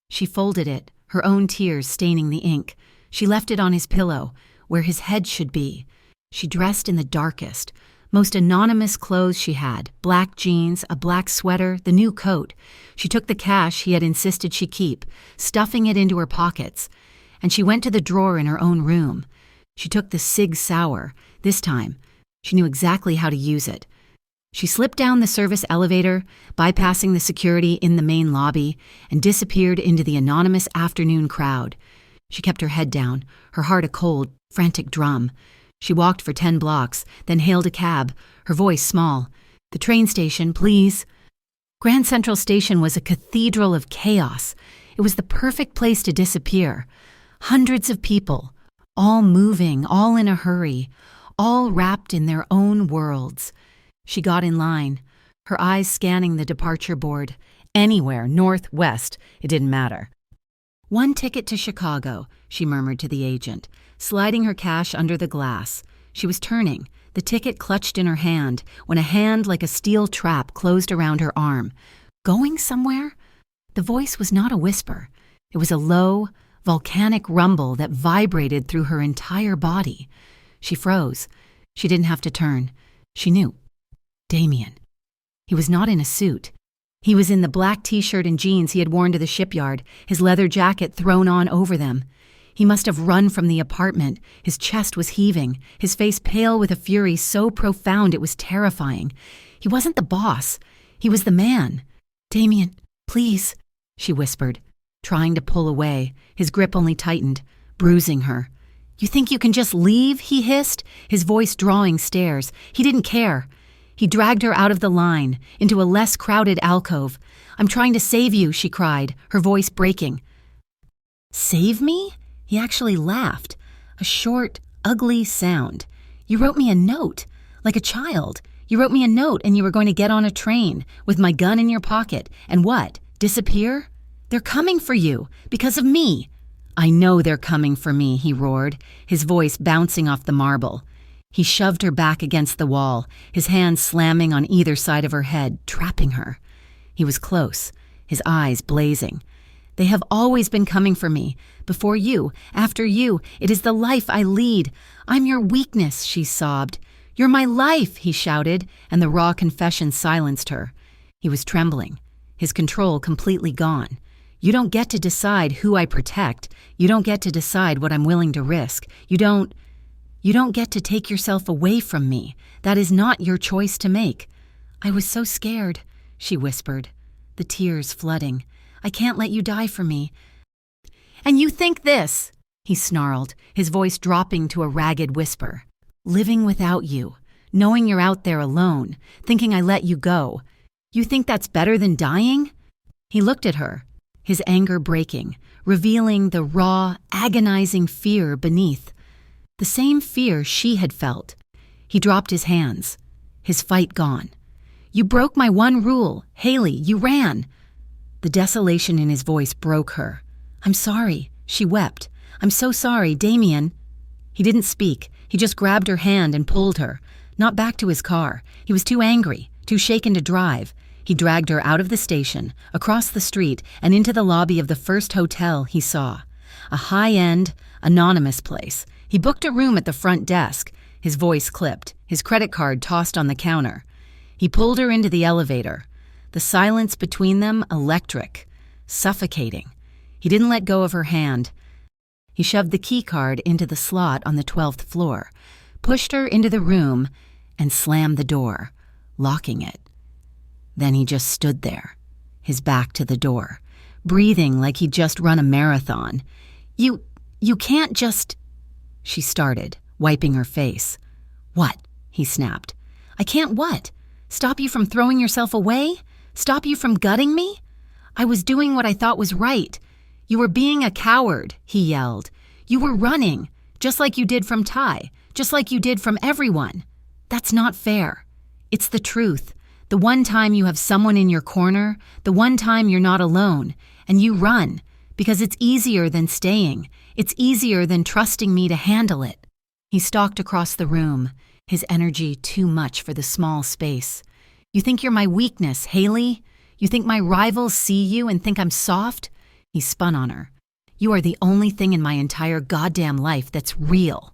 She folded it, her own tears staining the ink. She left it on his pillow, where his head should be. She dressed in the darkest, most anonymous clothes she had, black jeans, a black sweater, the new coat. She took the cash he had insisted she keep, stuffing it into her pockets, and she went to the drawer in her own room. She took the Sig Sauer. This time, she knew exactly how to use it. She slipped down the service elevator, bypassing the security in the main lobby, and disappeared into the anonymous afternoon crowd. She kept her head down, her heart a cold, frantic drum. She walked for 10 blocks, then hailed a cab, her voice small. "The train station, please." Grand Central Station was a cathedral of chaos. It was the perfect place to disappear. Hundreds of people, all moving, all in a hurry, all wrapped in their own worlds. She got in line, her eyes scanning the departure board. Anywhere, north, west, it didn't matter. "One ticket to Chicago," she murmured to the agent, sliding her cash under the glass. She was turning, the ticket clutched in her hand, when a hand like a steel trap closed around her arm. "Going somewhere?" The voice was not a whisper. It was a low, volcanic rumble that vibrated through her entire body. She froze. She didn't have to turn. She knew. Damien. He was not in a suit. He was in the black t-shirt and jeans he had worn to the shipyard, his leather jacket thrown on over them. He must have run from the apartment. His chest was heaving, his face pale with a fury so profound it was terrifying. He wasn't the boss. He was the man. "Damien, please," she whispered, trying to pull away. His grip only tightened, bruising her. "You think you can just leave?" he hissed, his voice drawing stares. He didn't care. He dragged her out of the line, into a less crowded alcove. "I'm trying to save you," she cried, her voice breaking. "Save me?" He actually laughed, a short, ugly sound. "You wrote me a note, like a child. You wrote me a note and you were going to get on a train, with my gun in your pocket, and what, disappear? They're coming for you, because of me." "I know they're coming for me," he roared, his voice bouncing off the marble. He shoved her back against the wall, his hands slamming on either side of her head, trapping her. He was close, his eyes blazing. "They have always been coming for me. Before you, after you. It is the life I lead. I'm your weakness," she sobbed. "You're my life," he shouted, and the raw confession silenced her. He was trembling, his control completely gone. "You don't get to decide who I protect. You don't get to decide what I'm willing to risk. You don't get to take yourself away from me. That is not your choice to make." "I was so scared," she whispered, the tears flooding. "I can't let you die for me." "And you think this," he snarled, his voice dropping to a ragged whisper. "Living without you, knowing you're out there alone, thinking I let you go. You think that's better than dying?" He looked at her, his anger breaking, revealing the raw, agonizing fear beneath. The same fear she had felt. He dropped his hands, his fight gone. "You broke my one rule. Haley, you ran." The desolation in his voice broke her. "I'm sorry," she wept. "I'm so sorry, Damien." He didn't speak. He just grabbed her hand and pulled her, not back to his car. He was too angry, too shaken to drive. He dragged her out of the station, across the street, and into the lobby of the first hotel he saw. A high-end, anonymous place. He booked a room at the front desk. His voice clipped, his credit card tossed on the counter. He pulled her into the elevator. The silence between them electric, suffocating. He didn't let go of her hand. He shoved the key card into the slot on the 12th floor, pushed her into the room, and slammed the door, locking it. Then he just stood there, his back to the door, breathing like he'd just run a marathon. You can't just..." She started, wiping her face. "What?" he snapped. "I can't what? Stop you from throwing yourself away? Stop you from gutting me? I was doing what I thought was right. You were being a coward," he yelled. "You were running, just like you did from Ty, just like you did from everyone. That's not fair. It's the truth. The one time you have someone in your corner, the one time you're not alone, and you run, because it's easier than staying. It's easier than trusting me to handle it." He stalked across the room, his energy too much for the small space. "You think you're my weakness, Haley? You think my rivals see you and think I'm soft?" He spun on her. "You are the only thing in my entire goddamn life that's real.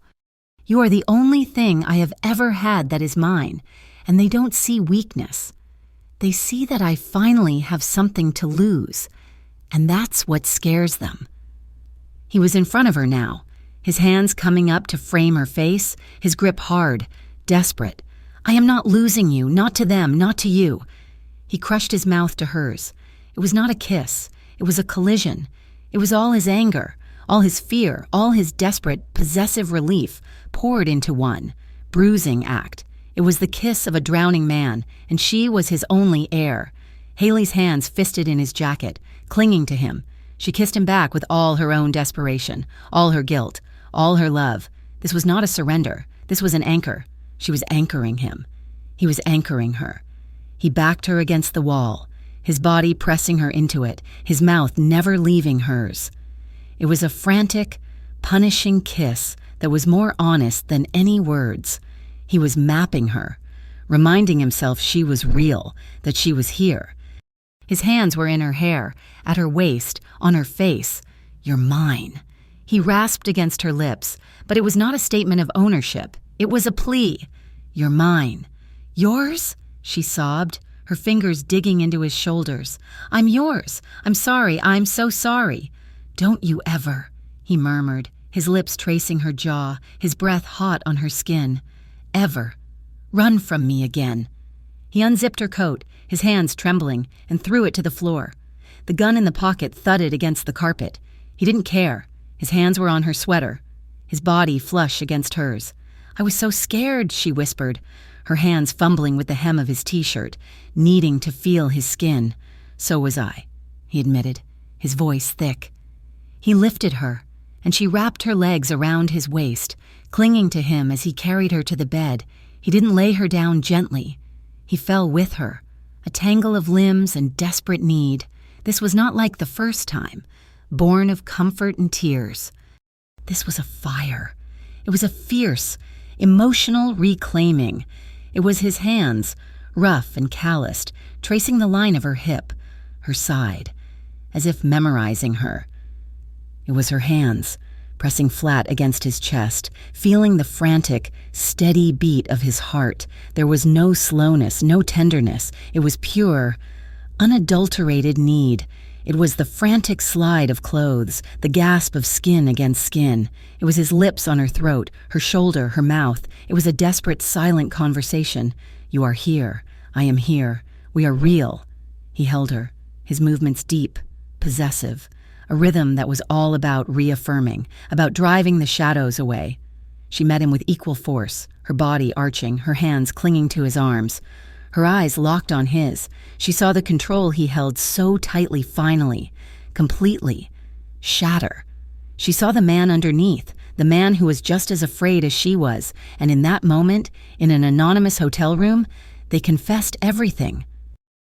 You are the only thing I have ever had that is mine, and they don't see weakness. They see that I finally have something to lose, and that's what scares them." He was in front of her now, his hands coming up to frame her face, his grip hard, desperate. "I am not losing you, not to them, not to you." He crushed his mouth to hers. It was not a kiss. It was a collision. It was all his anger, all his fear, all his desperate, possessive relief poured into one, bruising act. It was the kiss of a drowning man, and she was his only heir. Haley's hands fisted in his jacket, clinging to him. She kissed him back with all her own desperation, all her guilt, all her love. This was not a surrender. This was an anchor. She was anchoring him. He was anchoring her. He backed her against the wall, his body pressing her into it, his mouth never leaving hers. It was a frantic, punishing kiss that was more honest than any words. He was mapping her, reminding himself she was real, that she was here. His hands were in her hair, at her waist, on her face. "You're mine." He rasped against her lips, but it was not a statement of ownership. It was a plea. "You're mine." "Yours?" she sobbed, her fingers digging into his shoulders. "I'm yours. I'm sorry. I'm so sorry." "Don't you ever," he murmured, his lips tracing her jaw, his breath hot on her skin. "Ever. Run from me again." He unzipped her coat, his hands trembling, and threw it to the floor. The gun in the pocket thudded against the carpet. He didn't care. His hands were on her sweater, his body flush against hers. "I was so scared," she whispered, her hands fumbling with the hem of his t-shirt, needing to feel his skin. "So was I," he admitted, his voice thick. He lifted her, and she wrapped her legs around his waist, clinging to him as he carried her to the bed. He didn't lay her down gently. He fell with her, a tangle of limbs and desperate need. This was not like the first time, born of comfort and tears. This was a fire. It was a fierce, emotional reclaiming. It was his hands, rough and calloused, tracing the line of her hip, her side, as if memorizing her. It was her hands, pressing flat against his chest, feeling the frantic, steady beat of his heart. There was no slowness, no tenderness. It was pure, unadulterated need. It was the frantic slide of clothes, the gasp of skin against skin. It was his lips on her throat, her shoulder, her mouth. It was a desperate, silent conversation. "You are here. I am here. We are real." He held her, his movements deep, possessive, a rhythm that was all about reaffirming, about driving the shadows away. She met him with equal force, her body arching, her hands clinging to his arms. Her eyes locked on his. She saw the control he held so tightly finally, completely, shatter. She saw the man underneath, the man who was just as afraid as she was, and in that moment, in an anonymous hotel room, they confessed everything.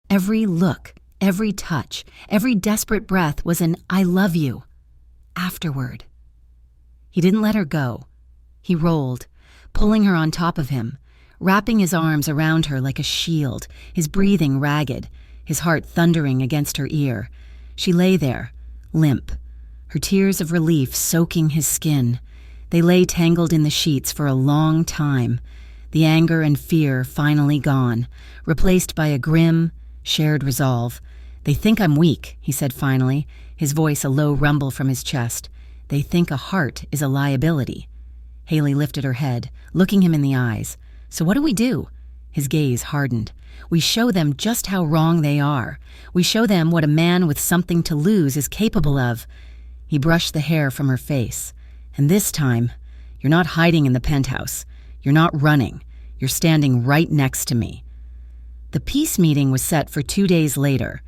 Every look, every touch, every desperate breath was an "I love you" afterward. He didn't let her go. He rolled, pulling her on top of him, wrapping his arms around her like a shield, his breathing ragged, his heart thundering against her ear. She lay there, limp, her tears of relief soaking his skin. They lay tangled in the sheets for a long time, the anger and fear finally gone, replaced by a grim, shared resolve. "They think I'm weak," he said finally, his voice a low rumble from his chest. "They think a heart is a liability." Haley lifted her head, looking him in the eyes. "So what do we do?" His gaze hardened. "We show them just how wrong they are. We show them what a man with something to lose is capable of." He brushed the hair from her face. "And this time, you're not hiding in the penthouse. You're not running. You're standing right next to me." The peace meeting was set for 2 days later.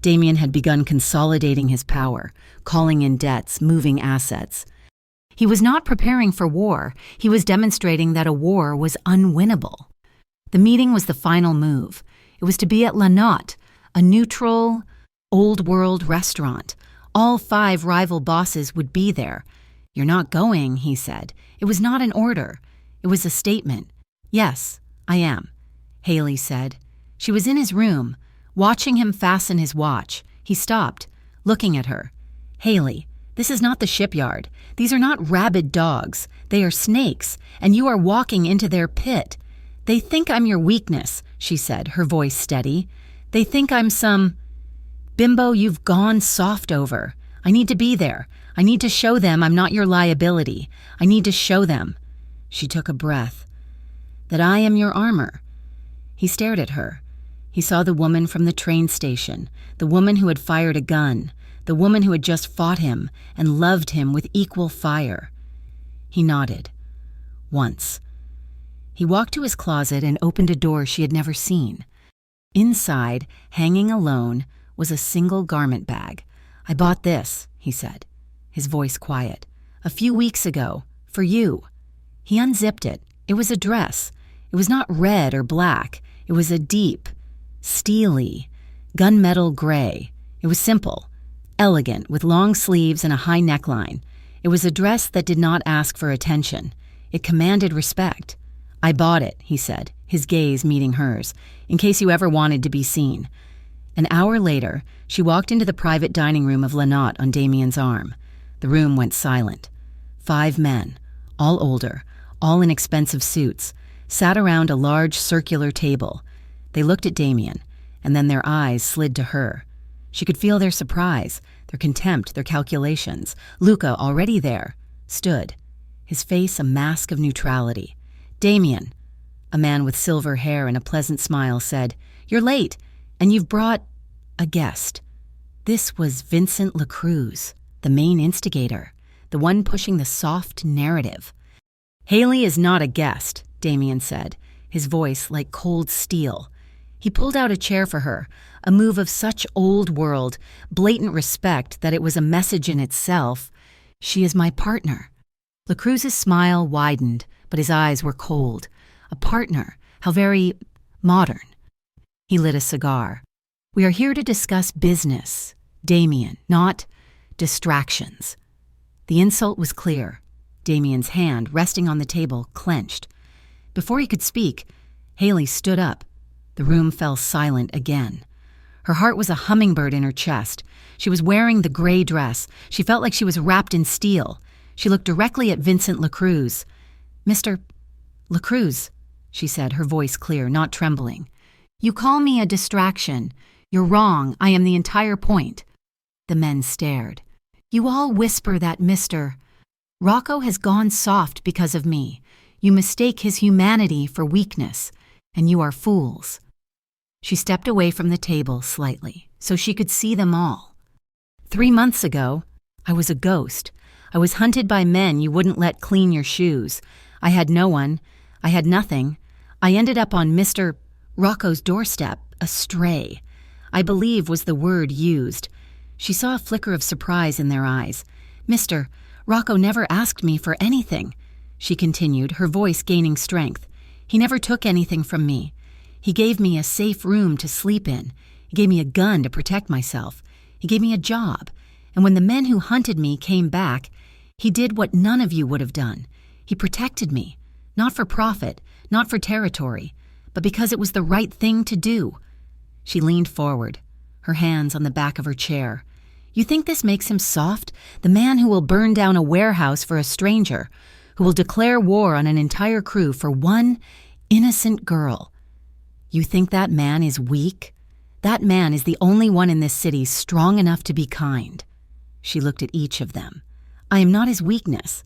Damien had begun consolidating his power, calling in debts, moving assets. He was not preparing for war. He was demonstrating that a war was unwinnable. The meeting was the final move. It was to be at La Notte, a neutral, old-world restaurant. All 5 rival bosses would be there. "You're not going," he said. It was not an order. It was a statement. "Yes, I am," Haley said. She was in his room, watching him fasten his watch. He stopped, looking at her. "Haley, this is not the shipyard. These are not rabid dogs. They are snakes, and you are walking into their pit. They think I'm your weakness," she said, her voice steady. "They think I'm some bimbo you've gone soft over. I need to be there. I need to show them I'm not your liability. I need to show them." She took a breath. "That I am your armor." He stared at her. He saw the woman from the train station, the woman who had fired a gun, the woman who had just fought him and loved him with equal fire. He nodded. Once. He walked to his closet and opened a door she had never seen. Inside, hanging alone, was a single garment bag. "I bought this," he said, his voice quiet. "A few weeks ago, for you." He unzipped it. It was a dress. It was not red or black. It was a deep, steely, gunmetal gray. It was simple, elegant, with long sleeves and a high neckline. It was a dress that did not ask for attention. It commanded respect. "I bought it," he said, his gaze meeting hers, "in case you ever wanted to be seen." An hour later, she walked into the private dining room of La Notte on Damien's arm. The room went silent. 5 men, all older, all in expensive suits, sat around a large circular table. They looked at Damien, and then their eyes slid to her. She could feel their surprise, their contempt, their calculations. Luca, already there, stood, his face a mask of neutrality. "Damien," a man with silver hair and a pleasant smile, said, "You're late, and you've brought a guest." This was Vincent LaCruz, the main instigator, the one pushing the soft narrative. "Haley is not a guest," Damien said, his voice like cold steel. He pulled out a chair for her, a move of such old-world, blatant respect that it was a message in itself. "She is my partner." LaCruz's smile widened, but his eyes were cold. A partner, how very modern. He lit a cigar. "We are here to discuss business, Damien, not distractions." The insult was clear. Damien's hand, resting on the table, clenched. Before he could speak, Haley stood up. The room fell silent again. Her heart was a hummingbird in her chest. She was wearing the gray dress. She felt like she was wrapped in steel. She looked directly at Vincent LaCruz. "Mr. LaCruz," she said, her voice clear, not trembling. "You call me a distraction. You're wrong. I am the entire point." The men stared. "You all whisper that Mr. Rocco has gone soft because of me. You mistake his humanity for weakness, and you are fools." She stepped away from the table slightly, so she could see them all. 3 months ago, I was a ghost. I was hunted by men you wouldn't let clean your shoes. I had no one. I had nothing. I ended up on Mr. Rocco's doorstep, a stray, I believe was the word used. She saw a flicker of surprise in their eyes. "Mr. Rocco never asked me for anything," she continued, her voice gaining strength. "He never took anything from me. He gave me a safe room to sleep in. He gave me a gun to protect myself. He gave me a job. And when the men who hunted me came back, he did what none of you would have done. He protected me, not for profit, not for territory, but because it was the right thing to do." She leaned forward, her hands on the back of her chair. "You think this makes him soft? The man who will burn down a warehouse for a stranger, who will declare war on an entire crew for one innocent girl. You think that man is weak? That man is the only one in this city strong enough to be kind." She looked at each of them. "I am not his weakness.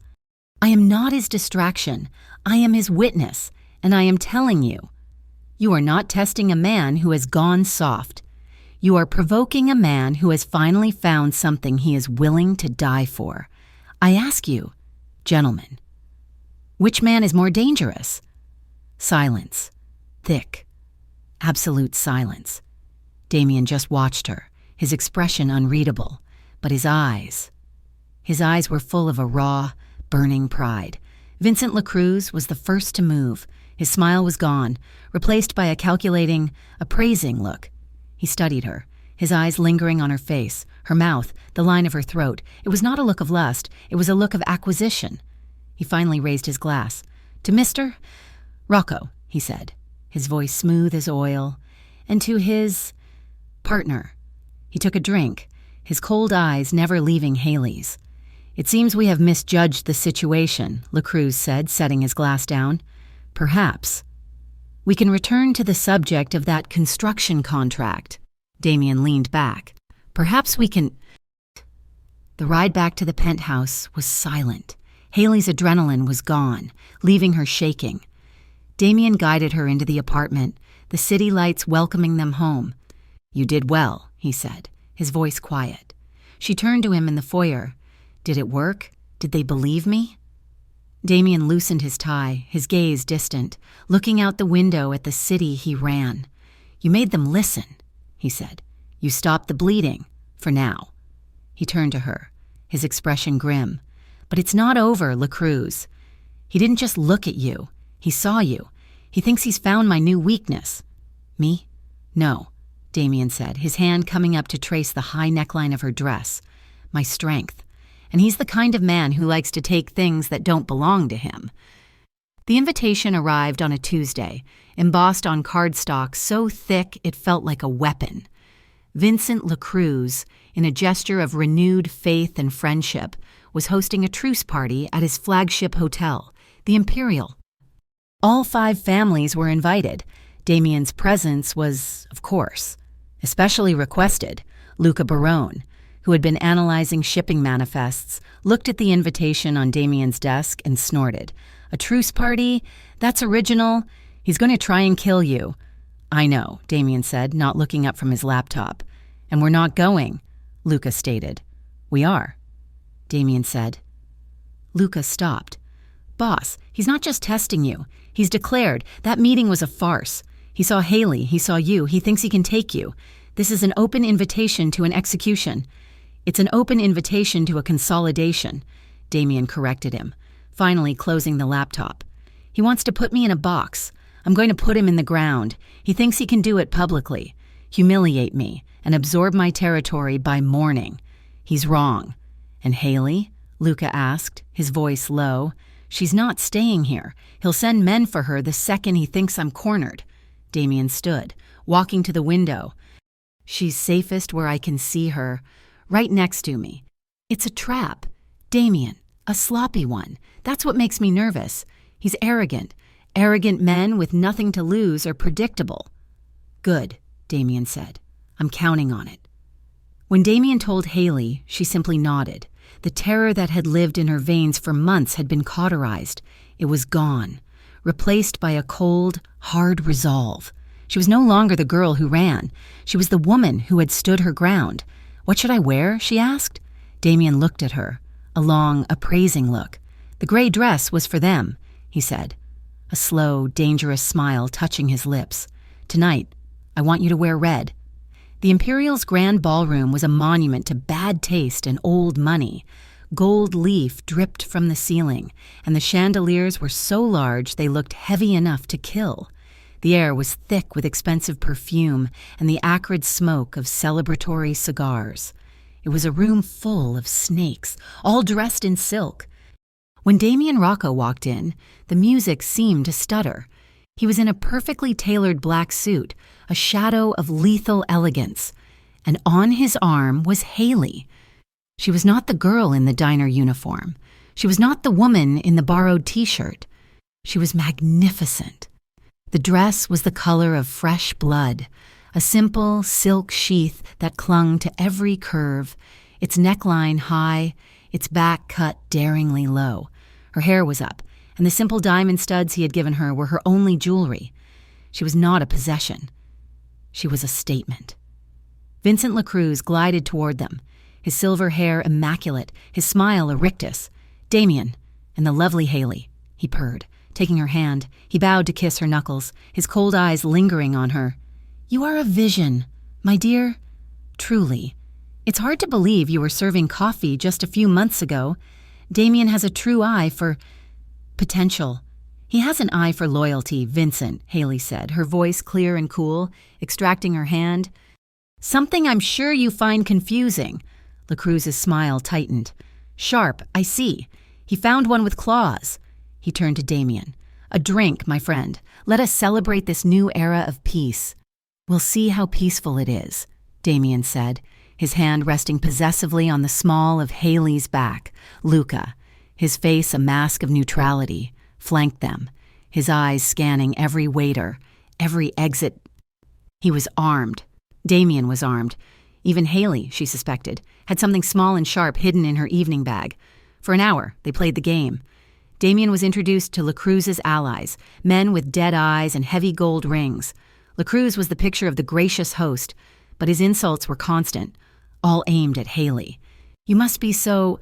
I am not his distraction. I am his witness, and I am telling you, you are not testing a man who has gone soft. You are provoking a man who has finally found something he is willing to die for. I ask you, gentlemen, which man is more dangerous?" Silence. Thick. Absolute silence. Damien just watched her, his expression unreadable, but his eyes were full of a raw, burning pride. Vincent LaCruz was the first to move. His smile was gone, replaced by a calculating, appraising look. He studied her, his eyes lingering on her face, her mouth, the line of her throat. It was not a look of lust, it was a look of acquisition. He finally raised his glass. "To Mr. Rocco," he said, his voice smooth as oil, "and to his partner." He took a drink, his cold eyes never leaving Haley's. "It seems we have misjudged the situation," LaCruz said, setting his glass down. "Perhaps. We can return to the subject of that construction contract." Damien leaned back. "Perhaps we can—" The ride back to the penthouse was silent. Haley's adrenaline was gone, leaving her shaking. Damien guided her into the apartment, the city lights welcoming them home. "You did well," he said, his voice quiet. She turned to him in the foyer. "Did it work? Did they believe me?" Damien loosened his tie, his gaze distant, looking out the window at the city he ran. "You made them listen," he said. "You stopped the bleeding, for now." He turned to her, his expression grim. "But it's not over, LaCruz. He didn't just look at you. He saw you. He thinks he's found my new weakness." "Me? No," Damien said, his hand coming up to trace the high neckline of her dress. "My strength. And he's the kind of man who likes to take things that don't belong to him." The invitation arrived on a Tuesday, embossed on cardstock so thick it felt like a weapon. Vincent LaCruz, in a gesture of renewed faith and friendship, was hosting a truce party at his flagship hotel, the Imperial. All 5 families were invited. Damien's presence was, of course, especially requested. Luca Barone, who had been analyzing shipping manifests, looked at the invitation on Damien's desk and snorted. "A truce party? That's original. He's going to try and kill you." "I know," Damien said, not looking up from his laptop. "And we're not going," Luca stated. "We are," Damien said. Luca stopped. "Boss, he's not just testing you. He's declared that meeting was a farce. He saw Haley, he saw you, he thinks he can take you. This is an open invitation to an execution." "It's an open invitation to a consolidation," Damien corrected him, finally closing the laptop. "He wants to put me in a box. I'm going to put him in the ground. He thinks he can do it publicly, humiliate me, and absorb my territory by morning. He's wrong." "And Haley?" Luca asked, his voice low. "She's not staying here. He'll send men for her the second he thinks I'm cornered." Damien stood, walking to the window. "She's safest where I can see her, right next to me. It's a trap. Damien, a sloppy one. That's what makes me nervous. He's arrogant. Arrogant men with nothing to lose are predictable." "Good," Damien said. "I'm counting on it." When Damien told Haley, she simply nodded. The terror that had lived in her veins for months had been cauterized. It was gone, replaced by a cold, hard resolve. She was no longer the girl who ran. She was the woman who had stood her ground. "What should I wear?" she asked. Damien looked at her, a long, appraising look. "The gray dress was for them," he said, a slow, dangerous smile touching his lips. "Tonight, I want you to wear red." The Imperial's grand ballroom was a monument to bad taste and old money. Gold leaf dripped from the ceiling, and the chandeliers were so large they looked heavy enough to kill. The air was thick with expensive perfume and the acrid smoke of celebratory cigars. It was a room full of snakes, all dressed in silk. When Damien Rocco walked in, the music seemed to stutter. He was in a perfectly tailored black suit, a shadow of lethal elegance, and on his arm was Haley. She was not the girl in the diner uniform. She was not the woman in the borrowed t-shirt. She was magnificent. The dress was the color of fresh blood, a simple silk sheath that clung to every curve, its neckline high, its back cut daringly low. Her hair was up, and the simple diamond studs he had given her were her only jewelry. She was not a possession. She was a statement. Vincent LaCruz glided toward them, his silver hair immaculate, his smile a rictus. "Damien, and the lovely Haley," he purred. Taking her hand, he bowed to kiss her knuckles, his cold eyes lingering on her. "You are a vision, my dear. Truly. It's hard to believe you were serving coffee just a few months ago. Damien has a true eye for potential. He has an eye for loyalty, Vincent, Haley said, her voice clear and cool, extracting her hand. Something I'm sure you find confusing. LaCruz's smile tightened. Sharp, I see. He found one with claws. He turned to Damien. A drink, my friend. Let us celebrate this new era of peace. We'll see how peaceful it is, Damien said, his hand resting possessively on the small of Haley's back. Luca, his face a mask of neutrality, flanked them, his eyes scanning every waiter, every exit. He was armed. Damien was armed. Even Haley, she suspected, had something small and sharp hidden in her evening bag. For an hour, they played the game. Damien was introduced to LaCruz's allies, men with dead eyes and heavy gold rings. LaCruz was the picture of the gracious host, but his insults were constant, all aimed at Haley. You must be so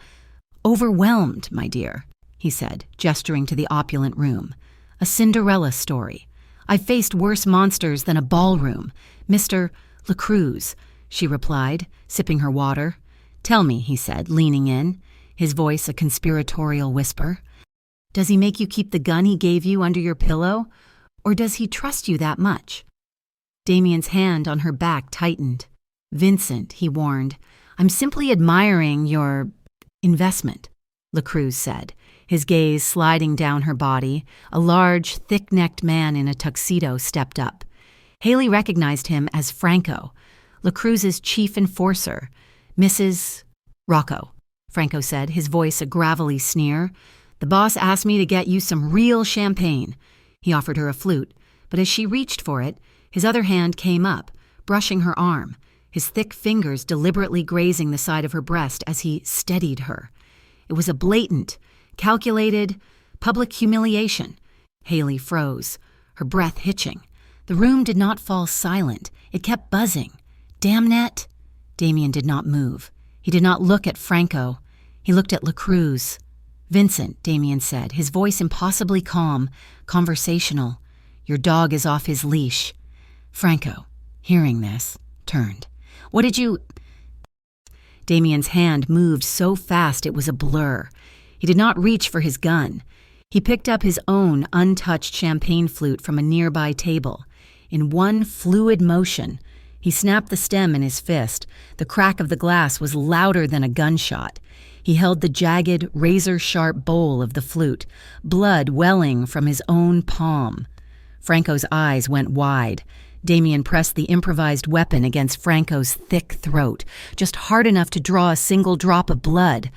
overwhelmed, my dear, he said, gesturing to the opulent room. A Cinderella story. I've faced worse monsters than a ballroom. Mr. LaCruz, she replied, sipping her water. Tell me, he said, leaning in, his voice a conspiratorial whisper. Does he make you keep the gun he gave you under your pillow? Or does he trust you that much? Damien's hand on her back tightened. Vincent, he warned, I'm simply admiring your investment, LaCruz said, his gaze sliding down her body. A large, thick-necked man in a tuxedo stepped up. Haley recognized him as Franco, LaCruz's chief enforcer. Mrs. Rocco, Franco said, his voice a gravelly sneer. The boss asked me to get you some real champagne. He offered her a flute, but as she reached for it, his other hand came up, brushing her arm, his thick fingers deliberately grazing the side of her breast as he steadied her. It was a blatant, calculated, public humiliation. Haley froze, her breath hitching. The room did not fall silent. It kept buzzing. Damnet! Damien did not move. He did not look at Franco. He looked at LaCruz. Vincent, Damien said, his voice impossibly calm, conversational. Your dog is off his leash. Franco, hearing this, turned. What did you... Damien's hand moved so fast it was a blur. He did not reach for his gun. He picked up his own untouched champagne flute from a nearby table. In one fluid motion, he snapped the stem in his fist. The crack of the glass was louder than a gunshot. He held the jagged, razor-sharp bowl of the flute, blood welling from his own palm. Franco's eyes went wide. Damien pressed the improvised weapon against Franco's thick throat, just hard enough to draw a single drop of blood.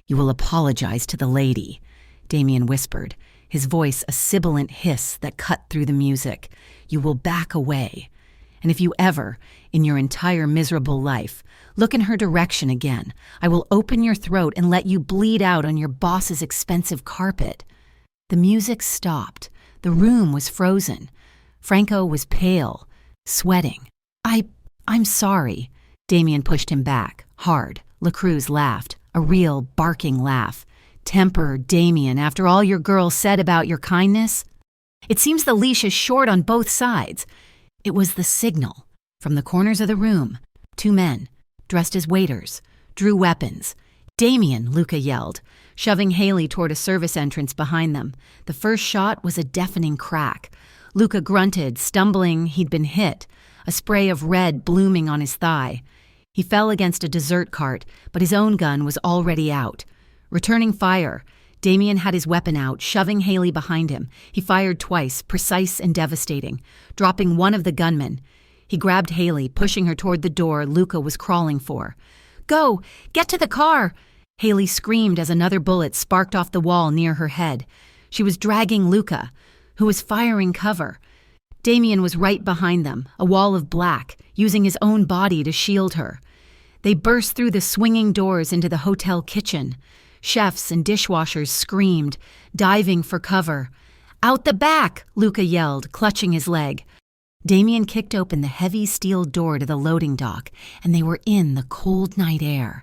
You will apologize to the lady, Damien whispered, his voice a sibilant hiss that cut through the music. You will back away. And if you ever, in your entire miserable life, look in her direction again, I will open your throat and let you bleed out on your boss's expensive carpet. The music stopped. The room was frozen. Franco was pale, sweating. I'm sorry. Damien pushed him back, hard. LaCruz laughed, a real barking laugh. Temper, Damien, after all your girl said about your kindness? It seems the leash is short on both sides. It was the signal. From the corners of the room, two men, dressed as waiters, drew weapons. Damien, Luca yelled, shoving Haley toward a service entrance behind them. The first shot was a deafening crack. Luca grunted, stumbling he'd been hit, a spray of red blooming on his thigh. He fell against a dessert cart, but his own gun was already out. Returning fire, Damien had his weapon out, shoving Haley behind him. He fired twice, precise and devastating, dropping one of the gunmen. He grabbed Haley, pushing her toward the door Luca was crawling for. Go! Get to the car! Haley screamed as another bullet sparked off the wall near her head. She was dragging Luca, who was firing cover. Damien was right behind them, a wall of black, using his own body to shield her. They burst through the swinging doors into the hotel kitchen. Chefs and dishwashers screamed, diving for cover. Out the back, Luca yelled, clutching his leg. Damien kicked open the heavy steel door to the loading dock, and they were in the cold night air.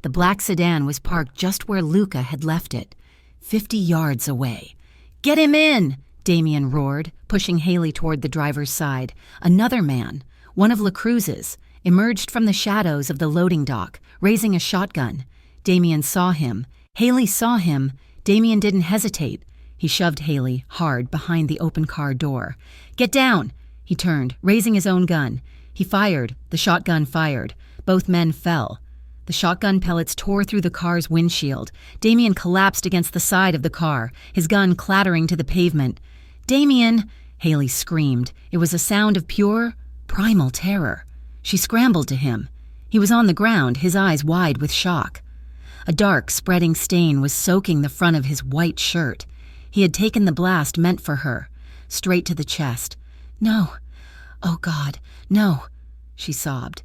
The black sedan was parked just where Luca had left it, 50 yards away. Get him in! Damien roared, pushing Haley toward the driver's side. Another man, one of LaCruz's, emerged from the shadows of the loading dock, raising a shotgun. Damien saw him. Haley saw him. Damien didn't hesitate. He shoved Haley hard behind the open car door. "Get down!" He turned, raising his own gun. He fired. The shotgun fired. Both men fell. The shotgun pellets tore through the car's windshield. Damien collapsed against the side of the car, his gun clattering to the pavement. "Damien!" Haley screamed. It was a sound of pure, primal terror. She scrambled to him. He was on the ground, his eyes wide with shock. A dark, spreading stain was soaking the front of his white shirt. He had taken the blast meant for her, straight to the chest. "No. Oh, God, no," she sobbed.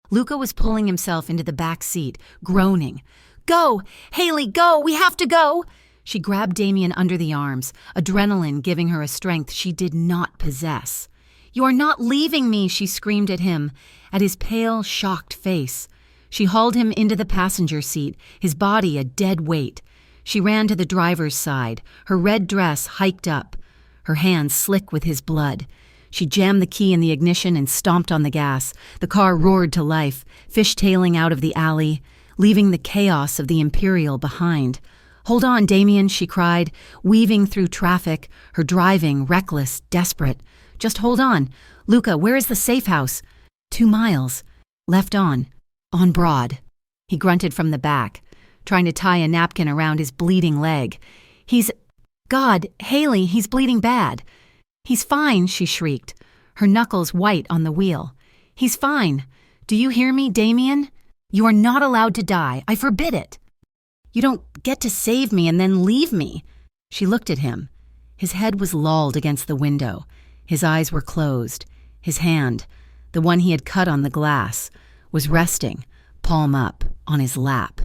Luca was pulling himself into the back seat, groaning. "Go! Haley, go! We have to go!" She grabbed Damien under the arms, adrenaline giving her a strength she did not possess. "You are not leaving me," she screamed at him, at his pale, shocked face. She hauled him into the passenger seat, his body a dead weight. She ran to the driver's side, her red dress hiked up, her hands slick with his blood. She jammed the key in the ignition and stomped on the gas. The car roared to life, fishtailing out of the alley, leaving the chaos of the Imperial behind. "Hold on, Damien," she cried, weaving through traffic, her driving reckless, desperate. "Just hold on. Luca, where is the safe house?" 2 miles. Left on Broad. He grunted from the back, trying to tie a napkin around his bleeding leg. God, Haley, he's bleeding bad." "He's fine," she shrieked, her knuckles white on the wheel. "He's fine. Do you hear me, Damien? You are not allowed to die. I forbid it. You don't get to save me and then leave me." She looked at him. His head was lolled against the window. His eyes were closed. His hand, the one he had cut on the glass, was resting, palm up, on his lap.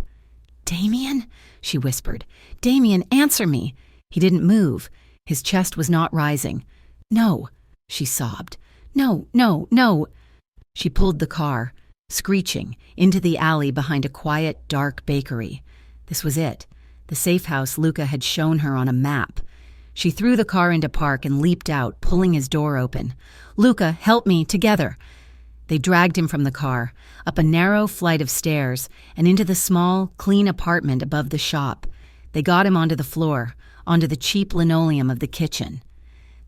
"Damien?" she whispered. "Damien, answer me." He didn't move. His chest was not rising. "No," she sobbed. "No, no, no." She pulled the car, screeching, into the alley behind a quiet, dark bakery. This was it, the safe house Luca had shown her on a map. She threw the car into park and leaped out, pulling his door open. "Luca, help me, together." They dragged him from the car, up a narrow flight of stairs, and into the small, clean apartment above the shop. They got him onto the floor, onto the cheap linoleum of the kitchen.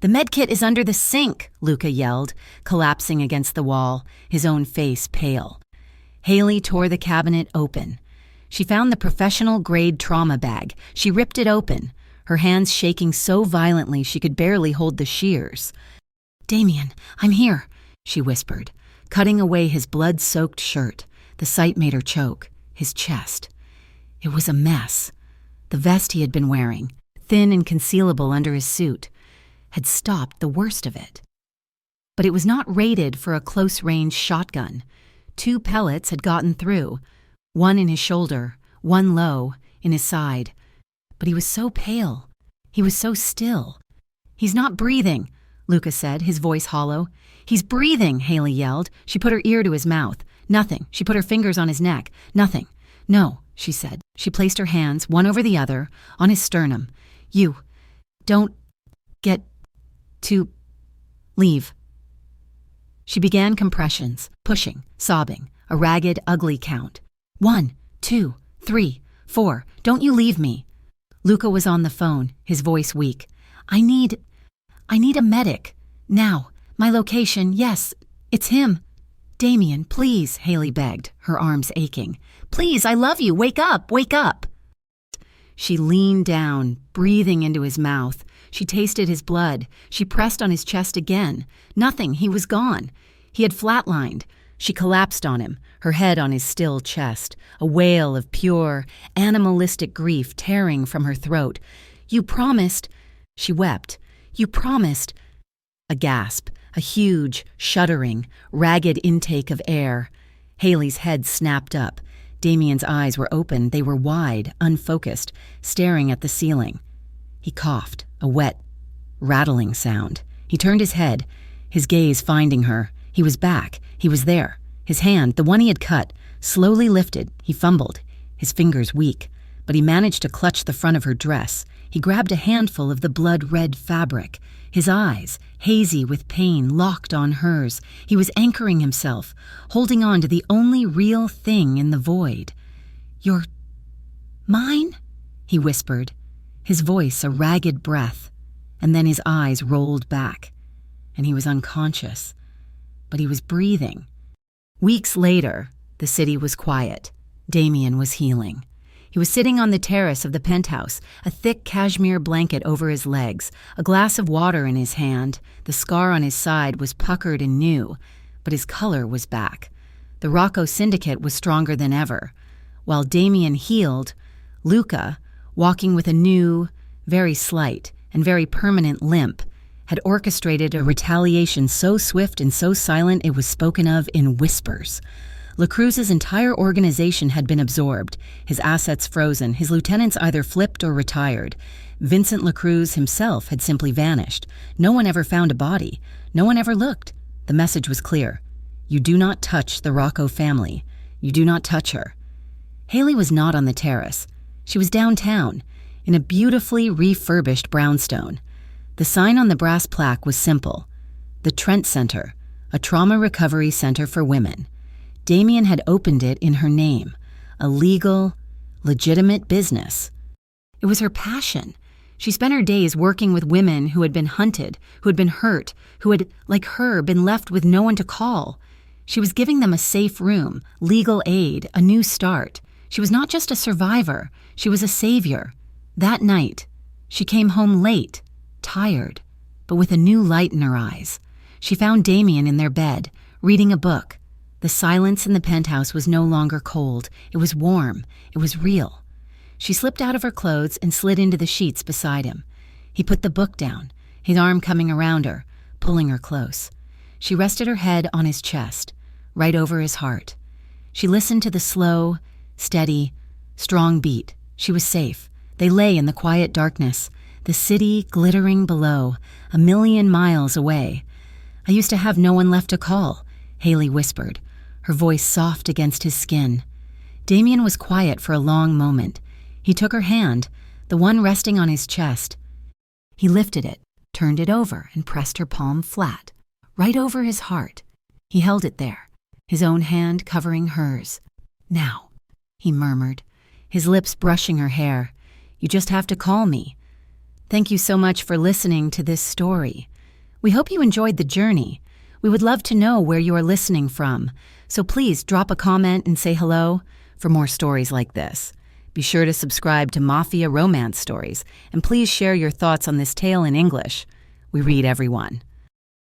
"The medkit is under the sink," Luca yelled, collapsing against the wall, his own face pale. Haley tore the cabinet open. She found the professional-grade trauma bag. She ripped it open, her hands shaking so violently she could barely hold the shears. "Damien, I'm here," she whispered, cutting away his blood-soaked shirt. The sight made her choke. His chest. It was a mess. The vest he had been wearing, thin and concealable under his suit, had stopped the worst of it. But it was not rated for a close-range shotgun. 2 pellets had gotten through, one in his shoulder, one low, in his side. But he was so pale. He was so still. "He's not breathing," Luca said, his voice hollow. "He's breathing," Haley yelled. She put her ear to his mouth. "Nothing." She put her fingers on his neck. "Nothing." "No," she said. She placed her hands, one over the other, on his sternum. "You don't get to leave." She began compressions, pushing, sobbing, a ragged, ugly count. 1, 2, 3, 4. "Don't you leave me." Luca was on the phone, his voice weak. I need a medic. Now. My location, yes, it's him." "Damien, please," Haley begged, her arms aching. "Please, I love you. Wake up, wake up." She leaned down, breathing into his mouth. She tasted his blood. She pressed on his chest again. Nothing, he was gone. He had flatlined. She collapsed on him, her head on his still chest, a wail of pure, animalistic grief tearing from her throat. "You promised," she wept. "You promised." A gasp, a huge, shuddering, ragged intake of air. Haley's head snapped up. Damien's eyes were open. They were wide, unfocused, staring at the ceiling. He coughed, a wet, rattling sound. He turned his head, his gaze finding her. He was back. He was there. His hand, the one he had cut, slowly lifted. He fumbled, his fingers weak, but he managed to clutch the front of her dress. He grabbed a handful of the blood-red fabric. His eyes, hazy with pain, locked on hers. He was anchoring himself, holding on to the only real thing in the void. You're Mine? He whispered, his voice a ragged breath, and then his eyes rolled back, and he was unconscious. But he was breathing. Weeks later, the city was quiet. Damien was healing. He was sitting on the terrace of the penthouse, a thick cashmere blanket over his legs, a glass of water in his hand. The scar on his side was puckered and new, but his color was back. The Rocco Syndicate was stronger than ever. While Damien healed, Luca, walking with a new, very slight, and very permanent limp, had orchestrated a retaliation so swift and so silent it was spoken of in whispers. LaCruz's entire organization had been absorbed, his assets frozen, his lieutenants either flipped or retired. Vincent LaCruz himself had simply vanished. No one ever found a body. No one ever looked. The message was clear. You do not touch the Rocco family. You do not touch her. Haley was not on the terrace. She was downtown, in a beautifully refurbished brownstone. The sign on the brass plaque was simple. The Trent Center, a trauma recovery center for women. Damien had opened it in her name, a legal, legitimate business. It was her passion. She spent her days working with women who had been hunted, who had been hurt, who had, like her, been left with no one to call. She was giving them a safe room, legal aid, a new start. She was not just a survivor, she was a savior. That night, she came home late, tired, but with a new light in her eyes. She found Damien in their bed, reading a book. The silence in the penthouse was no longer cold. It was warm. It was real. She slipped out of her clothes and slid into the sheets beside him. He put the book down, his arm coming around her, pulling her close. She rested her head on his chest, right over his heart. She listened to the slow, steady, strong beat. She was safe. They lay in the quiet darkness, the city glittering below, 1,000,000 miles away. I used to have no one left to call, Haley whispered, her voice soft against his skin. Damien was quiet for a long moment. He took her hand, the one resting on his chest. He lifted it, turned it over, and pressed her palm flat, right over his heart. He held it there, his own hand covering hers. Now, he murmured, his lips brushing her hair. You just have to call me. Thank you so much for listening to this story. We hope you enjoyed the journey. We would love to know where you are listening from, so please drop a comment and say hello for more stories like this. Be sure to subscribe to Mafia Romance Stories, and please share your thoughts on this tale in English. We read everyone.